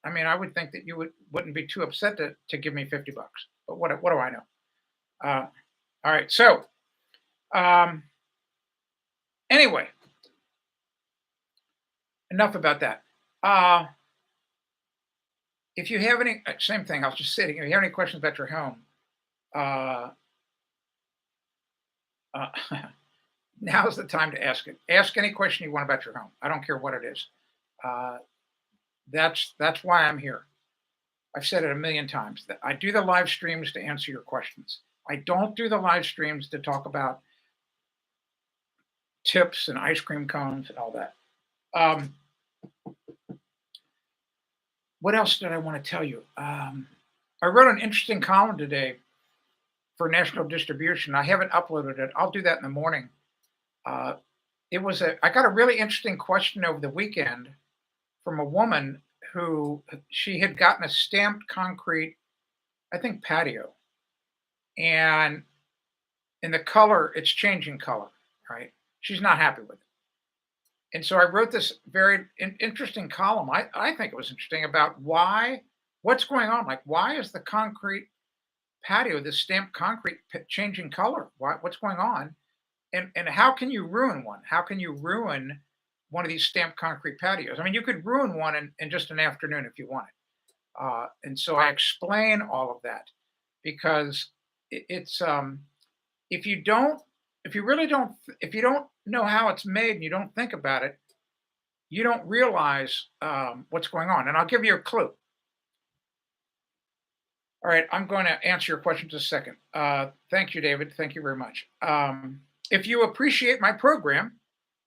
I mean, I would think that you wouldn't be too upset to give me 50 bucks. But what do I know? Uh, all right. So um, anyway, enough about that. Uh, if you have any, same thing. I was just sitting. If you have any questions about your home, uh, uh, now's the time to ask it. Ask any question you want about your home. I don't care what it is. Uh, that's why I'm here. I've said it a million times that I do the live streams to answer your questions. I don't do the live streams to talk about tips and ice cream cones and all that. Um, what else did I want to tell you? I wrote an interesting column today for national distribution. I haven't uploaded it. I'll do that in the morning. Uh, I got a really interesting question over the weekend from a woman who she had gotten a stamped concrete, I think patio, and in the color, it's changing color, right? She's not happy with it. And so I wrote this very interesting column. I think it was interesting about what's going on. Like, why is the concrete patio, the stamped concrete, changing color? What's going on? And how can you ruin one? How can you ruin one of these stamped concrete patios? I mean, you could ruin one in just an afternoon if you wanted. And so I explain all of that because it's if you don't if you really don't if you don't know how it's made and you don't think about it, you don't realize what's going on. And I'll give you a clue. All right, I'm going to answer your question in just a second. Thank you, David. Thank you very much. If you appreciate my program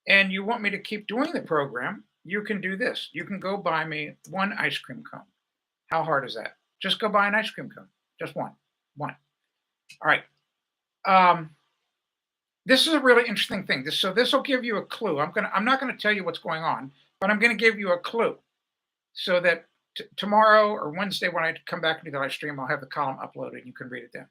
and you want me to keep doing the program, you can do this. You can go buy me one ice cream cone. How hard is that? Just go buy an ice cream cone. Just one. One. All right. Um, this is a really interesting thing. This will give you a clue. I'm not gonna tell you what's going on, but I'm gonna give you a clue so that tomorrow or Wednesday when I come back and do the live stream, I'll have the column uploaded and you can read it then.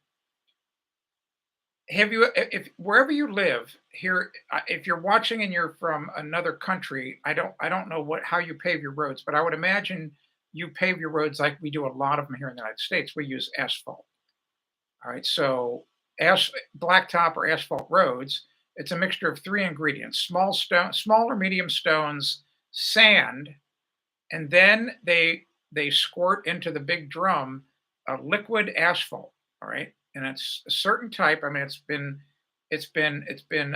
Have you, if wherever you live here, if you're watching and you're from another country, I don't know how you pave your roads, but I would imagine you pave your roads like we do a lot of them here in the United States. We use asphalt. All right, so blacktop or asphalt roads, it's a mixture of three ingredients: small or medium stones, sand, and then they squirt into the big drum a liquid asphalt. All right, and it's a certain type. I mean, it's been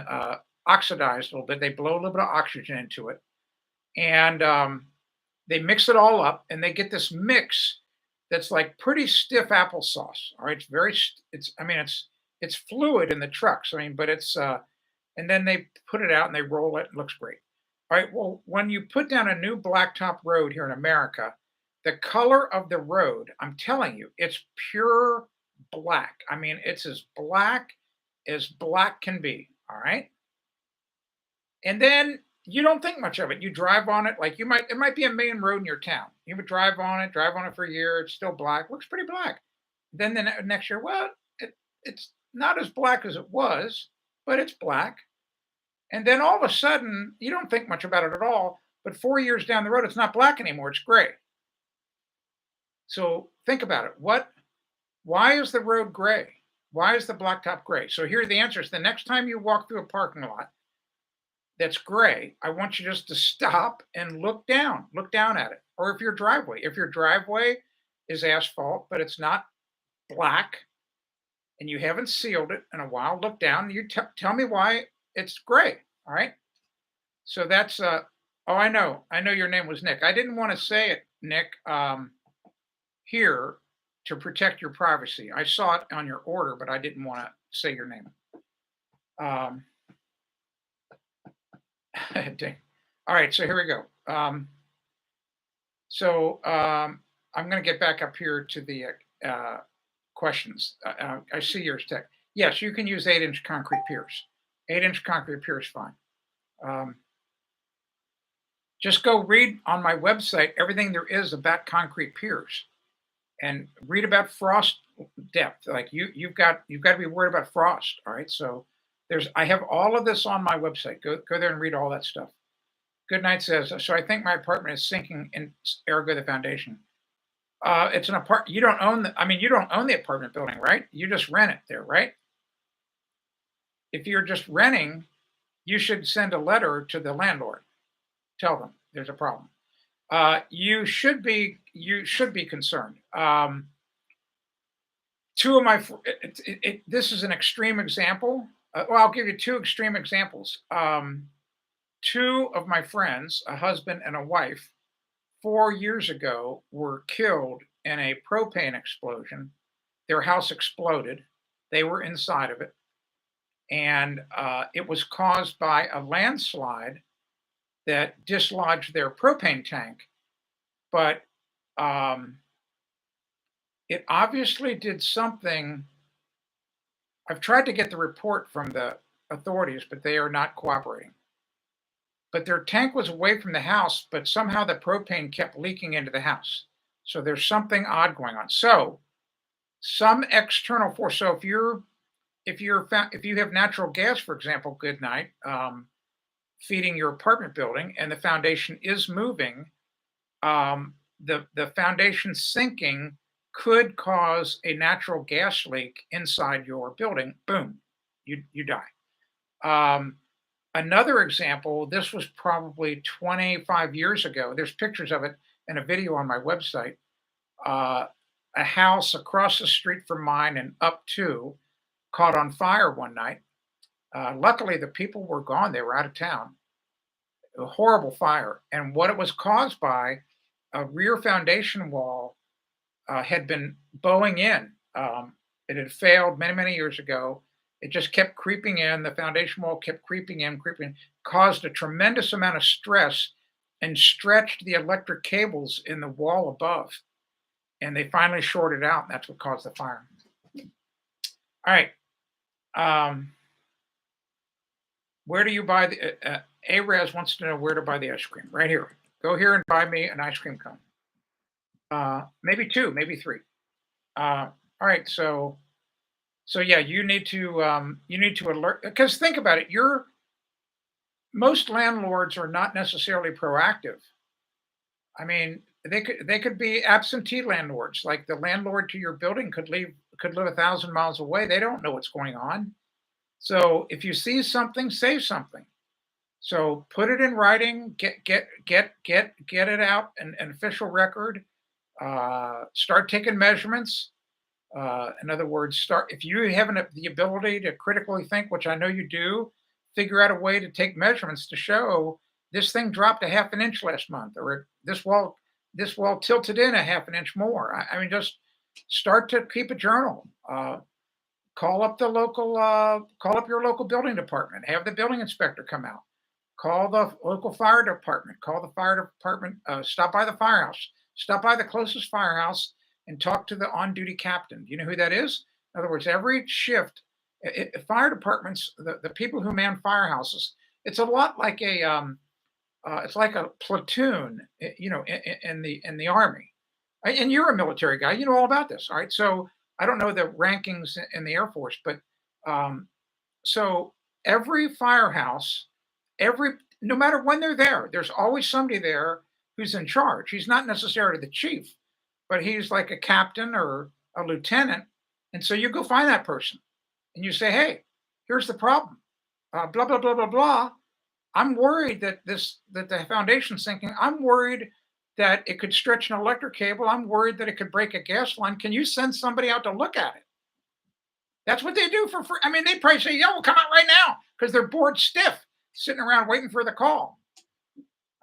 oxidized a little bit. They blow a little bit of oxygen into it, and they mix it all up, and they get this mix that's like pretty stiff applesauce. All right, it's I mean it's fluid in the trucks. I mean, but it's and then they put it out and they roll it. It looks great. All right. Well, when you put down a new blacktop road here in America, the color of the road, I'm telling you, it's pure black. I mean, it's as black can be. All right. And then you don't think much of it. You drive on it like it might be a main road in your town. You would drive on it for a year. It's still black, looks pretty black. Then the next year, well, it's not as black as it was, but it's black. And then all of a sudden, you don't think much about it at all. But 4 years down the road, it's not black anymore. It's gray. So think about it. Why is the road gray? Why is the blacktop gray? So here are the answers. The next time you walk through a parking lot that's gray, I want you just to stop and look down at it. Or if your driveway is asphalt, but it's not black and you haven't sealed it in a while, look down and tell me why it's gray. All right. So that's, oh, I know your name was Nick. I didn't want to say it, Nick. here to protect your privacy. I saw it on your order, but I didn't want to say your name. Um, dang. All right, so here we go. So I'm going to get back up here to the questions. I see yours, Tech. Yes, you can use 8-inch concrete piers. 8-inch concrete pier is fine. Um, just go read on my website everything there is about concrete piers, and read about frost depth. Like you've got to be worried about frost. All right, so I have all of this on my website. Go there and read all that stuff. Good night says, so I think my apartment is sinking in ergo the foundation. It's an apartment. You don't own you don't own the apartment building, right? You just rent it there, right? If you're just renting, you should send a letter to the landlord. Tell them there's a problem. You should be concerned. Two of my this is an extreme example. Well, I'll give you two extreme examples. Two of my friends, a husband and a wife, 4 years ago were killed in a propane explosion. Their house exploded. They were inside of it, and it was caused by a landslide that dislodged their propane tank. But um, it obviously did something. I've tried to get the report from the authorities, but they are not cooperating. But their tank was away from the house, but somehow the propane kept leaking into the house. So there's something odd going on. So some external force. So if you have natural gas, for example, good night, feeding your apartment building, and the foundation is moving, the foundation sinking could cause a natural gas leak inside your building. Boom, you die. Um, Another example, this was probably 25 years ago. There's pictures of it and a video on my website. Uh, a house across the street from mine and up to caught on fire one night. Luckily, the people were gone, they were out of town. A horrible fire. And what it was caused by, a rear foundation wall had been bowing in. It had failed many, many years ago. It just kept creeping in. The foundation wall kept creeping in, creeping, caused a tremendous amount of stress and stretched the electric cables in the wall above. And they finally shorted out, and that's what caused the fire. All right. Um, where do you buy the? Ares wants to know where to buy the ice cream. Right here. Go here and buy me an ice cream cone. Maybe two, maybe three. All right. So yeah, you need to alert, because think about it. Most landlords are not necessarily proactive. I mean, they could be absentee landlords. Like the landlord to your building could live 1,000 miles away. They don't know what's going on. So if you see something, say something. So put it in writing. Get it out an official record. Start taking measurements. In other words, start if you have the ability to critically think, which I know you do. Figure out a way to take measurements to show this thing dropped a half an inch last month, or this wall tilted in a half an inch more. I mean, just start to keep a journal. Call up your local building department. Have the building inspector come out. Call the local fire department. Call the fire department. Stop by the firehouse. Stop by the closest firehouse and talk to the on-duty captain. Do you know who that is? In other words, every shift, fire departments, the people who man firehouses, it's a lot like it's like a platoon, in the army. And you're a military guy, you know all about this, all right? So I don't know the rankings in the Air Force, but um, so every firehouse, every no matter when they're there, there's always somebody there who's in charge. He's not necessarily the chief, but he's like a captain or a lieutenant. And so you go find that person and you say, "Hey, here's the problem. Blah blah blah blah blah. I'm worried that the foundation's sinking. I'm worried that it could stretch an electric cable. I'm worried that it could break a gas line. Can you send somebody out to look at it?" That's what they do for free. I mean, they probably say, "Yo, we'll come out right now," because they're bored stiff, sitting around waiting for the call.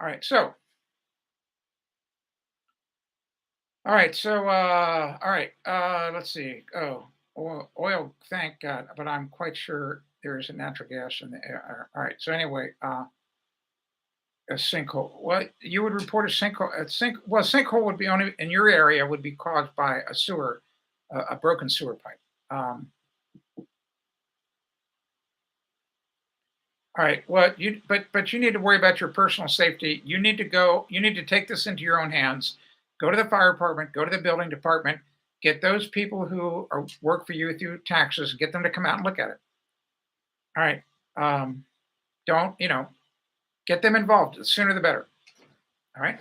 All right, so All right. So, all right. Let's see. Oh, oil. Thank God. But I'm quite sure there is a natural gas in the air. All right. So anyway, a sinkhole. What you would report a sinkhole? Well, a sinkhole would be only in your area would be caused by a sewer, a broken sewer pipe. Um, all right. Well, but you need to worry about your personal safety. You need to go. You need to take this into your own hands. Go to the fire department. Go to the building department. Get those people who are, work for you through taxes. Get them to come out and look at it. All right. Um, don't get them involved. The sooner the better. All right.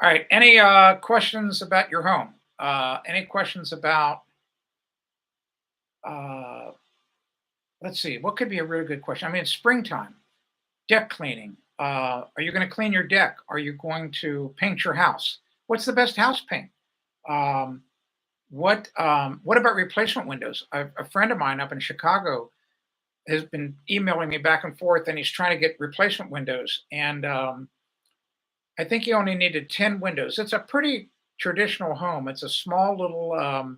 All right. Any questions about your home? Any questions about uh, let's see, what could be a really good question? I mean, it's springtime, deck cleaning. Are you going to clean your deck? Are you going to paint your house? What's the best house paint? Um, what about replacement windows? A friend of mine up in Chicago has been emailing me back and forth, and he's trying to get replacement windows. And I think he only needed 10 windows. It's a pretty traditional home. It's a small little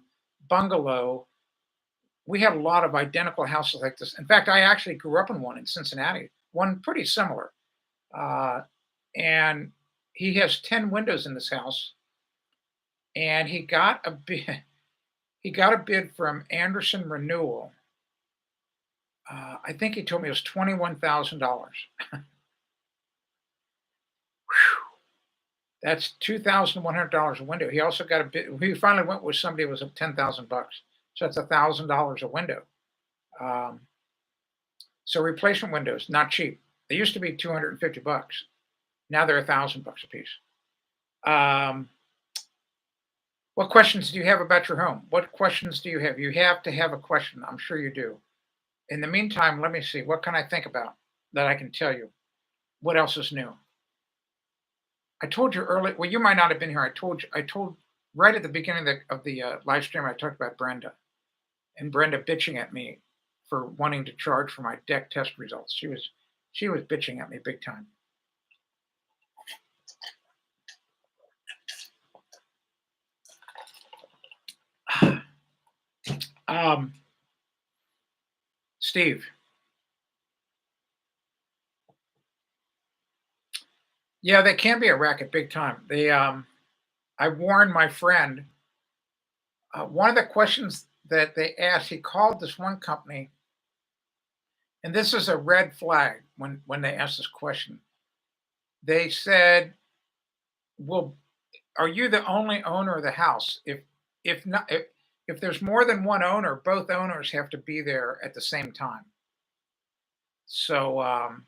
bungalow. We have a lot of identical houses like this. In fact, I actually grew up in one in Cincinnati, one pretty similar. Uh, and he has 10 windows in this house, and he got a bid. He got a bid from Anderson Renewal. I think he told me it was $21,000. That's $2,100 a window. He also got a bid. He finally went with somebody who was at 10,000 bucks. So that's $1,000 a window. Um, so replacement windows, not cheap. They used to be 250 bucks. Now they're 1,000 bucks a piece. Um, what questions do you have about your home? What questions do you have? You have to have a question. I'm sure you do. In the meantime, let me see. What can I think about that I can tell you? What else is new? I told you earlier. Well, you might not have been here. I told you. I told right at the beginning of the live stream. I talked about Brenda and Brenda bitching at me for wanting to charge for my deck test results. She was bitching at me big time. Um, Steve. Yeah, they can be a racket big time. I warned my friend. One of the questions that they asked, he called this one company, and this is a red flag when they asked this question. They said, "Well, are you the only owner of the house? If not, if there's more than one owner, both owners have to be there at the same time." So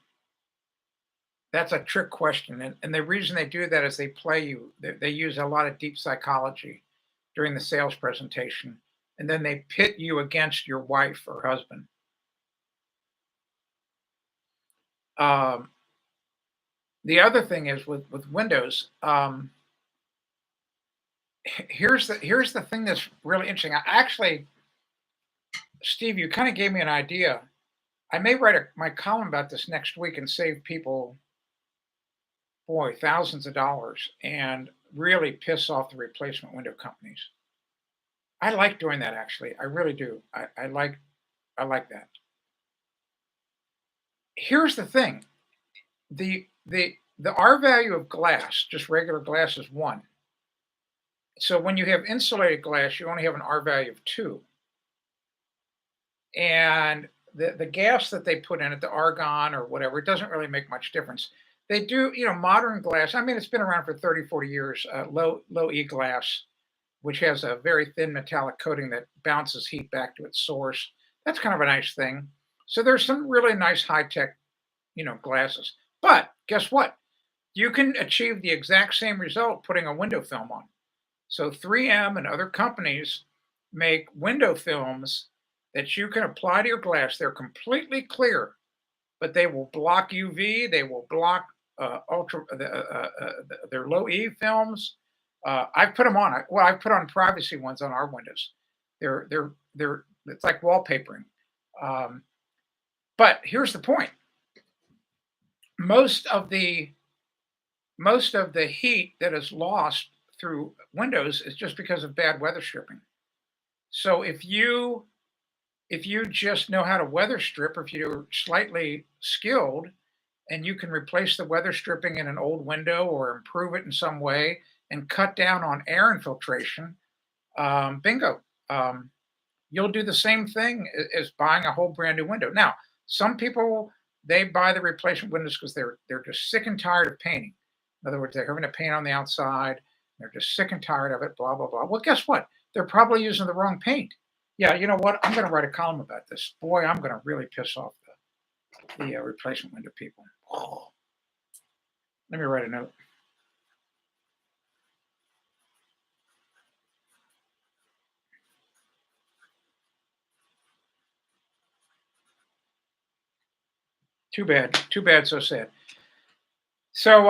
that's a trick question, and the reason they do that is they play you. They use a lot of deep psychology during the sales presentation, and then they pit you against your wife or husband. Um, the other thing is with Windows. Here's the thing that's really interesting. I actually, Steve, you kind of gave me an idea. I may write my column about this next week and save people, boy, thousands of dollars and really piss off the replacement window companies. I like doing that actually. I really do. I like that. Here's the thing. The R value of glass, just regular glass, is 1. So when you have insulated glass, you only have an R value of 2. And the gas that they put in it, the argon or whatever, it doesn't really make much difference. They do, modern glass. I mean, it's been around for 30, 40 years. Low E glass, which has a very thin metallic coating that bounces heat back to its source. That's kind of a nice thing. So there's some really nice high tech, glasses. But guess what? You can achieve the exact same result putting a window film on. So 3M and other companies make window films that you can apply to your glass. They're completely clear, but they will block UV. They will block their low E films. I put them on. Well, I put on privacy ones on our windows. They're it's like wallpapering. Um, but here's the point: most of the most of the heat that is lost through windows is just because of bad weather stripping. So if you just know how to weather strip, if you're slightly skilled and you can replace the weather stripping in an old window or improve it in some way and cut down on air infiltration, bingo. Um, you'll do the same thing as buying a whole brand new window. Now, some people they buy the replacement windows because they're just sick and tired of painting. In other words, they're having to paint on the outside. They're just sick and tired of it. Blah blah blah. Well, guess what? They're probably using the wrong paint. Yeah, you know what? I'm going to write a column about this. Boy, I'm going to really piss off the replacement window people. Oh, let me write a note. Too bad. Too bad. So sad. So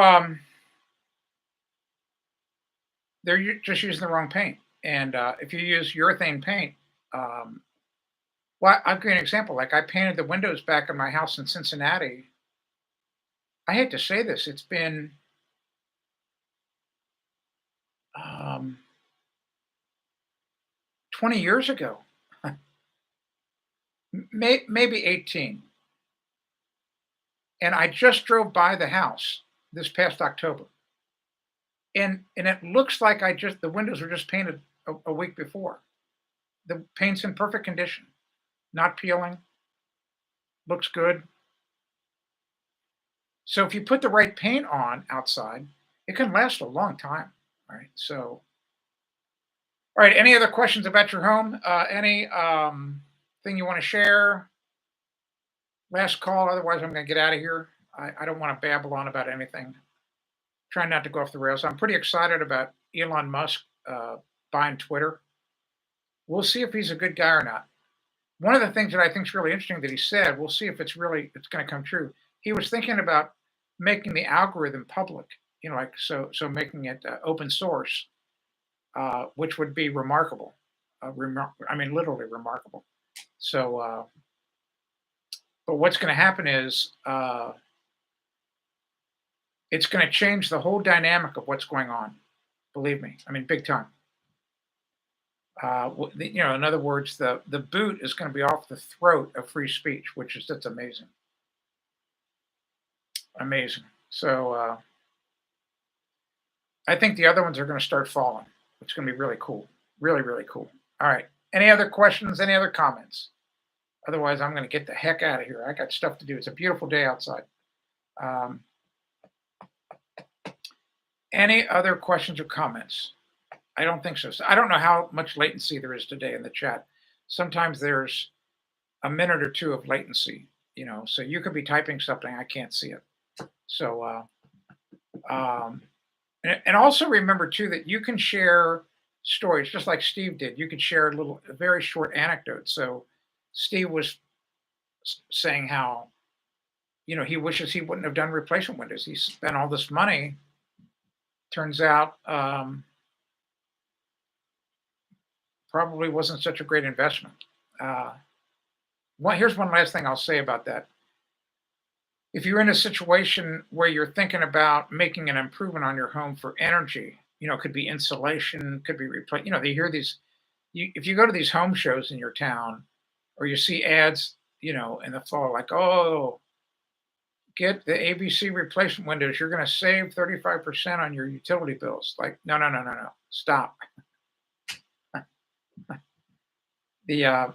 they're just using the wrong paint. And if you use urethane paint, um, well, I'll give you an example. Like I painted the windows back in my house in Cincinnati. I hate to say this, it's been um, 20 years ago, maybe 18. And I just drove by the house this past October. And it looks like the windows were just painted a week before. The paint's in perfect condition, not peeling, looks good. So if you put the right paint on outside, it can last a long time. Right. So, all right. Any other questions about your home? Any thing you want to share? Last call. Otherwise, I'm going to get out of here. I don't want to babble on about anything. Trying not to go off the rails. I'm pretty excited about Elon Musk buying Twitter. We'll see if he's a good guy or not. One of the things that I think is really interesting that he said, we'll see if it's going to come true. He was thinking about making the algorithm public, like so making it open source, which would be remarkable. I mean, literally remarkable. So, but what's going to happen is it's going to change the whole dynamic of what's going on. Believe me, I mean, big time. In other words, the boot is going to be off the throat of free speech, which is that's amazing, amazing. So I think the other ones are going to start falling. It's going to be really cool, really really cool. All right. Any other questions? Any other comments? Otherwise, I'm going to get the heck out of here. I got stuff to do. It's a beautiful day outside. Um, any other questions or comments? I don't think so. So I don't know how much latency there is today in the chat. Sometimes there's a minute or two of latency, so you could be typing something, I can't see it. So, and also remember too that you can share stories just like Steve did. You could share a very short anecdote. So Steve was saying how, he wishes he wouldn't have done replacement windows. He spent all this money. Turns out, probably wasn't such a great investment. Here's one last thing I'll say about that. If you're in a situation where you're thinking about making an improvement on your home for energy, it could be insulation, could be replace. They hear these. If you go to these home shows in your town, or you see ads, in the fall, like, oh, get the ABC replacement windows. You're going to save 35% on your utility bills. Like, no, no, no, no, no. Stop. The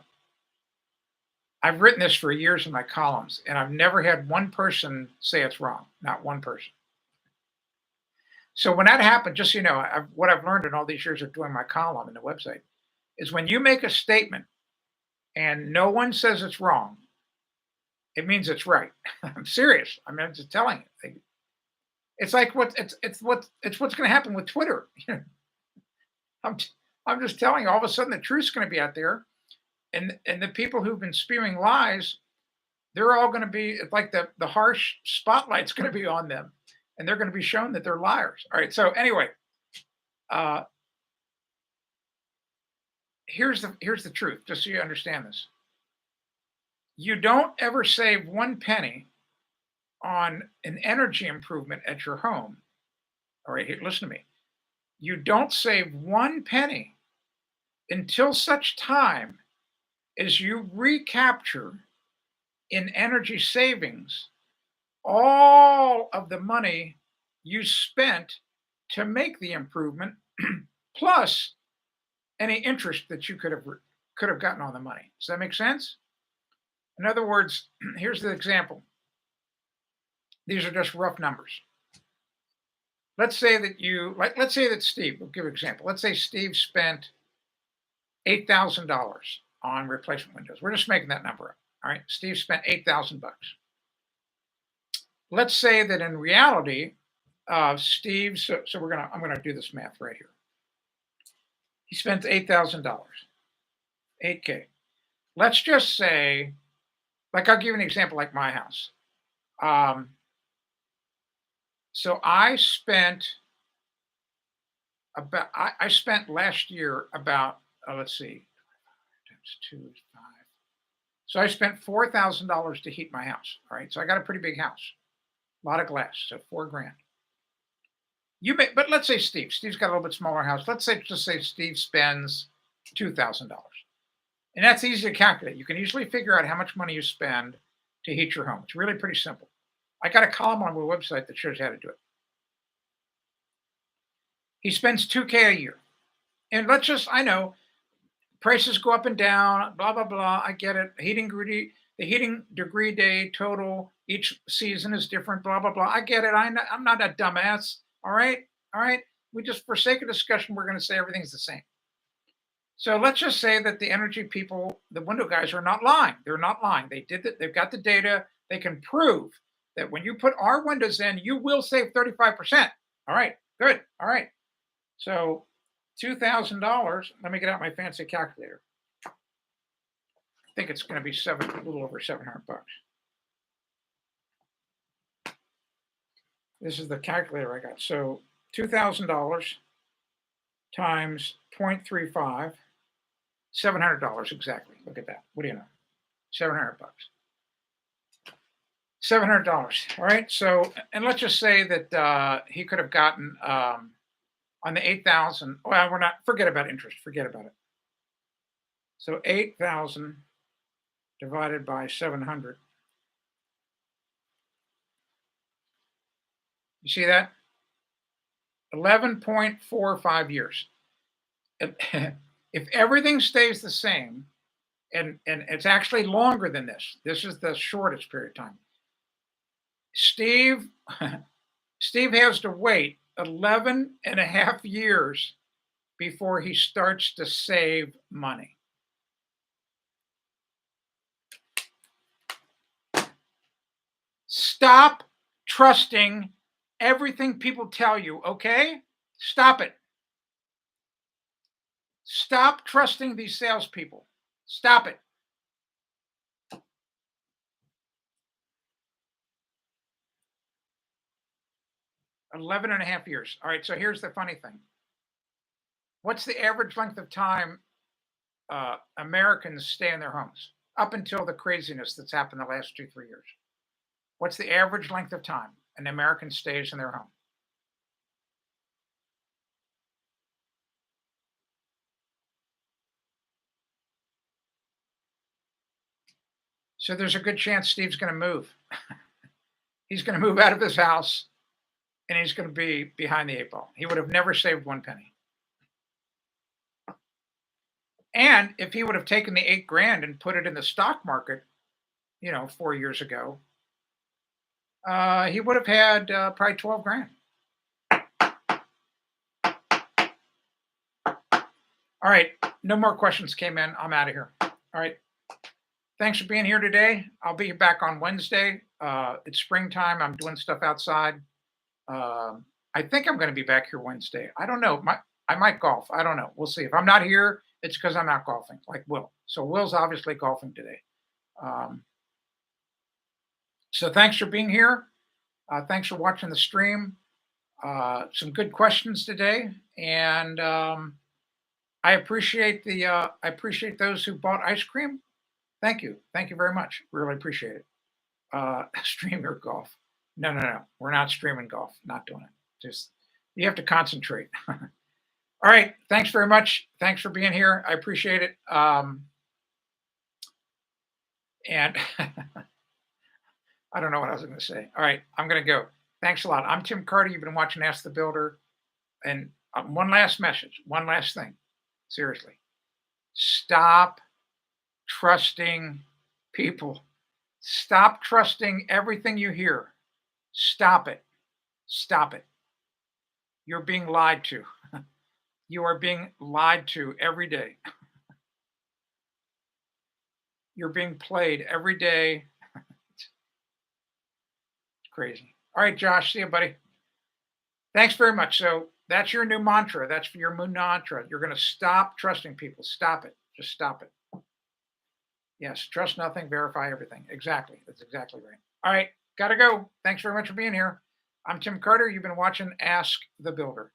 I've written this for years in my columns, and I've never had one person say it's wrong. Not one person. So when that happened, just so you know, what I've learned in all these years of doing my column in the website is when you make a statement and no one says it's wrong, it means it's right. I'm serious. I mean, I'm just telling you. It's like it's what's going to happen with Twitter. I'm I'm just telling you. All of a sudden, the truth's going to be out there, and the people who've been spewing lies, they're all going to be like the harsh spotlight's going to be on them, and they're going to be shown that they're liars. All right. So anyway, uh, here's the truth, just so you understand this. You don't ever save one penny on an energy improvement at your home All right, here, listen to me. You don't save one penny until such time as you recapture in energy savings all of the money you spent to make the improvement, plus any interest that you could have gotten on the money. Does that make sense? In other words, here's the example. These are just rough numbers. Let's say that let's say that Steve, we'll give an example. Let's say Steve spent $8,000 on replacement windows. We're just making that number up. All right. Steve spent 8,000 bucks. Let's say that in reality, Steve, I'm gonna do this math right here. He spends $8,000, 8K. Let's just say, like I'll give you an example, like my house. Um, so I spent last year about let's see, times two is five. So I spent $4,000 to heat my house. All right, so I got a pretty big house, a lot of glass, so 4 grand. But let's say Steve's got a little bit smaller house. Just say Steve spends $2,000, and that's easy to calculate. You can easily figure out how much money you spend to heat your home. It's really pretty simple. I got a column on my website that shows how to do it. He spends 2K a year, and I know prices go up and down, blah blah blah. I get it. The heating degree day total each season is different, blah blah blah. I get it. I'm not a dumbass. All right, all right. We just, for sake of discussion, we're going to say everything's the same. So let's just say that the energy people, the window guys, are not lying. They're not lying. They did that. They've got the data. They can prove that when you put our windows in, you will save 35%. All right, good. All right. So $2,000. Let me get out my fancy calculator. I think it's going to be a little over 700 bucks. This is the calculator I got. So $2,000 times 0.35, $700 exactly. Look at that. What do you know? 700 bucks. $700. All right. So, and let's just say that he could have gotten on the 8,000. Well, forget about interest. Forget about it. So 8,000 divided by 700. You see that? 11.45 years. If everything stays the same, and it's actually longer than this. This is the shortest period of time. Steve has to wait 11 and a half years before he starts to save money. Stop trusting everything people tell you, okay? Stop it. Stop trusting these salespeople. Stop it. Eleven and a half years. All right, so here's the funny thing. What's the average length of time Americans stay in their homes up until the craziness that's happened the last 2, 3 years? What's the average length of time an American stays in their home? So there's a good chance Steve's going to move. He's going to move out of his house and he's going to be behind the 8 ball. He would have never saved one penny. And if he would have taken the 8 grand and put it in the stock market, 4 years ago, he would have had probably 12 grand. All right. No more questions came in. I'm out of here. All right. Thanks for being here today. I'll be back on Wednesday. It's springtime. I'm doing stuff outside. I think I'm going to be back here Wednesday. I don't know. I might golf. I don't know. We'll see. If I'm not here, it's because I'm out golfing, like Will. So Will's obviously golfing today. So thanks for being here. Thanks for watching the stream. Some good questions today, and I appreciate those who bought ice cream. Thank you very much. Really appreciate it. Stream your golf. No. We're not streaming golf. Not doing it. Just You have to concentrate. All right. Thanks very much. Thanks for being here. I appreciate it. And I don't know what I was going to say. All right. I'm going to go. Thanks a lot. I'm Tim Carter. You've been watching Ask the Builder. And one last message, one last thing. Seriously. Stop trusting people. Stop trusting everything you hear. Stop it. Stop it. You're being lied to. You are being lied to every day. You're being played every day. It's crazy. All right, Josh. See you, buddy. Thanks very much. So that's your new mantra. That's for your new mantra. You're going to stop trusting people. Stop it. Just stop it. Yes. Trust nothing. Verify everything. Exactly. That's exactly right. All right. Got to go. Thanks very much for being here. I'm Tim Carter. You've been watching Ask the Builder.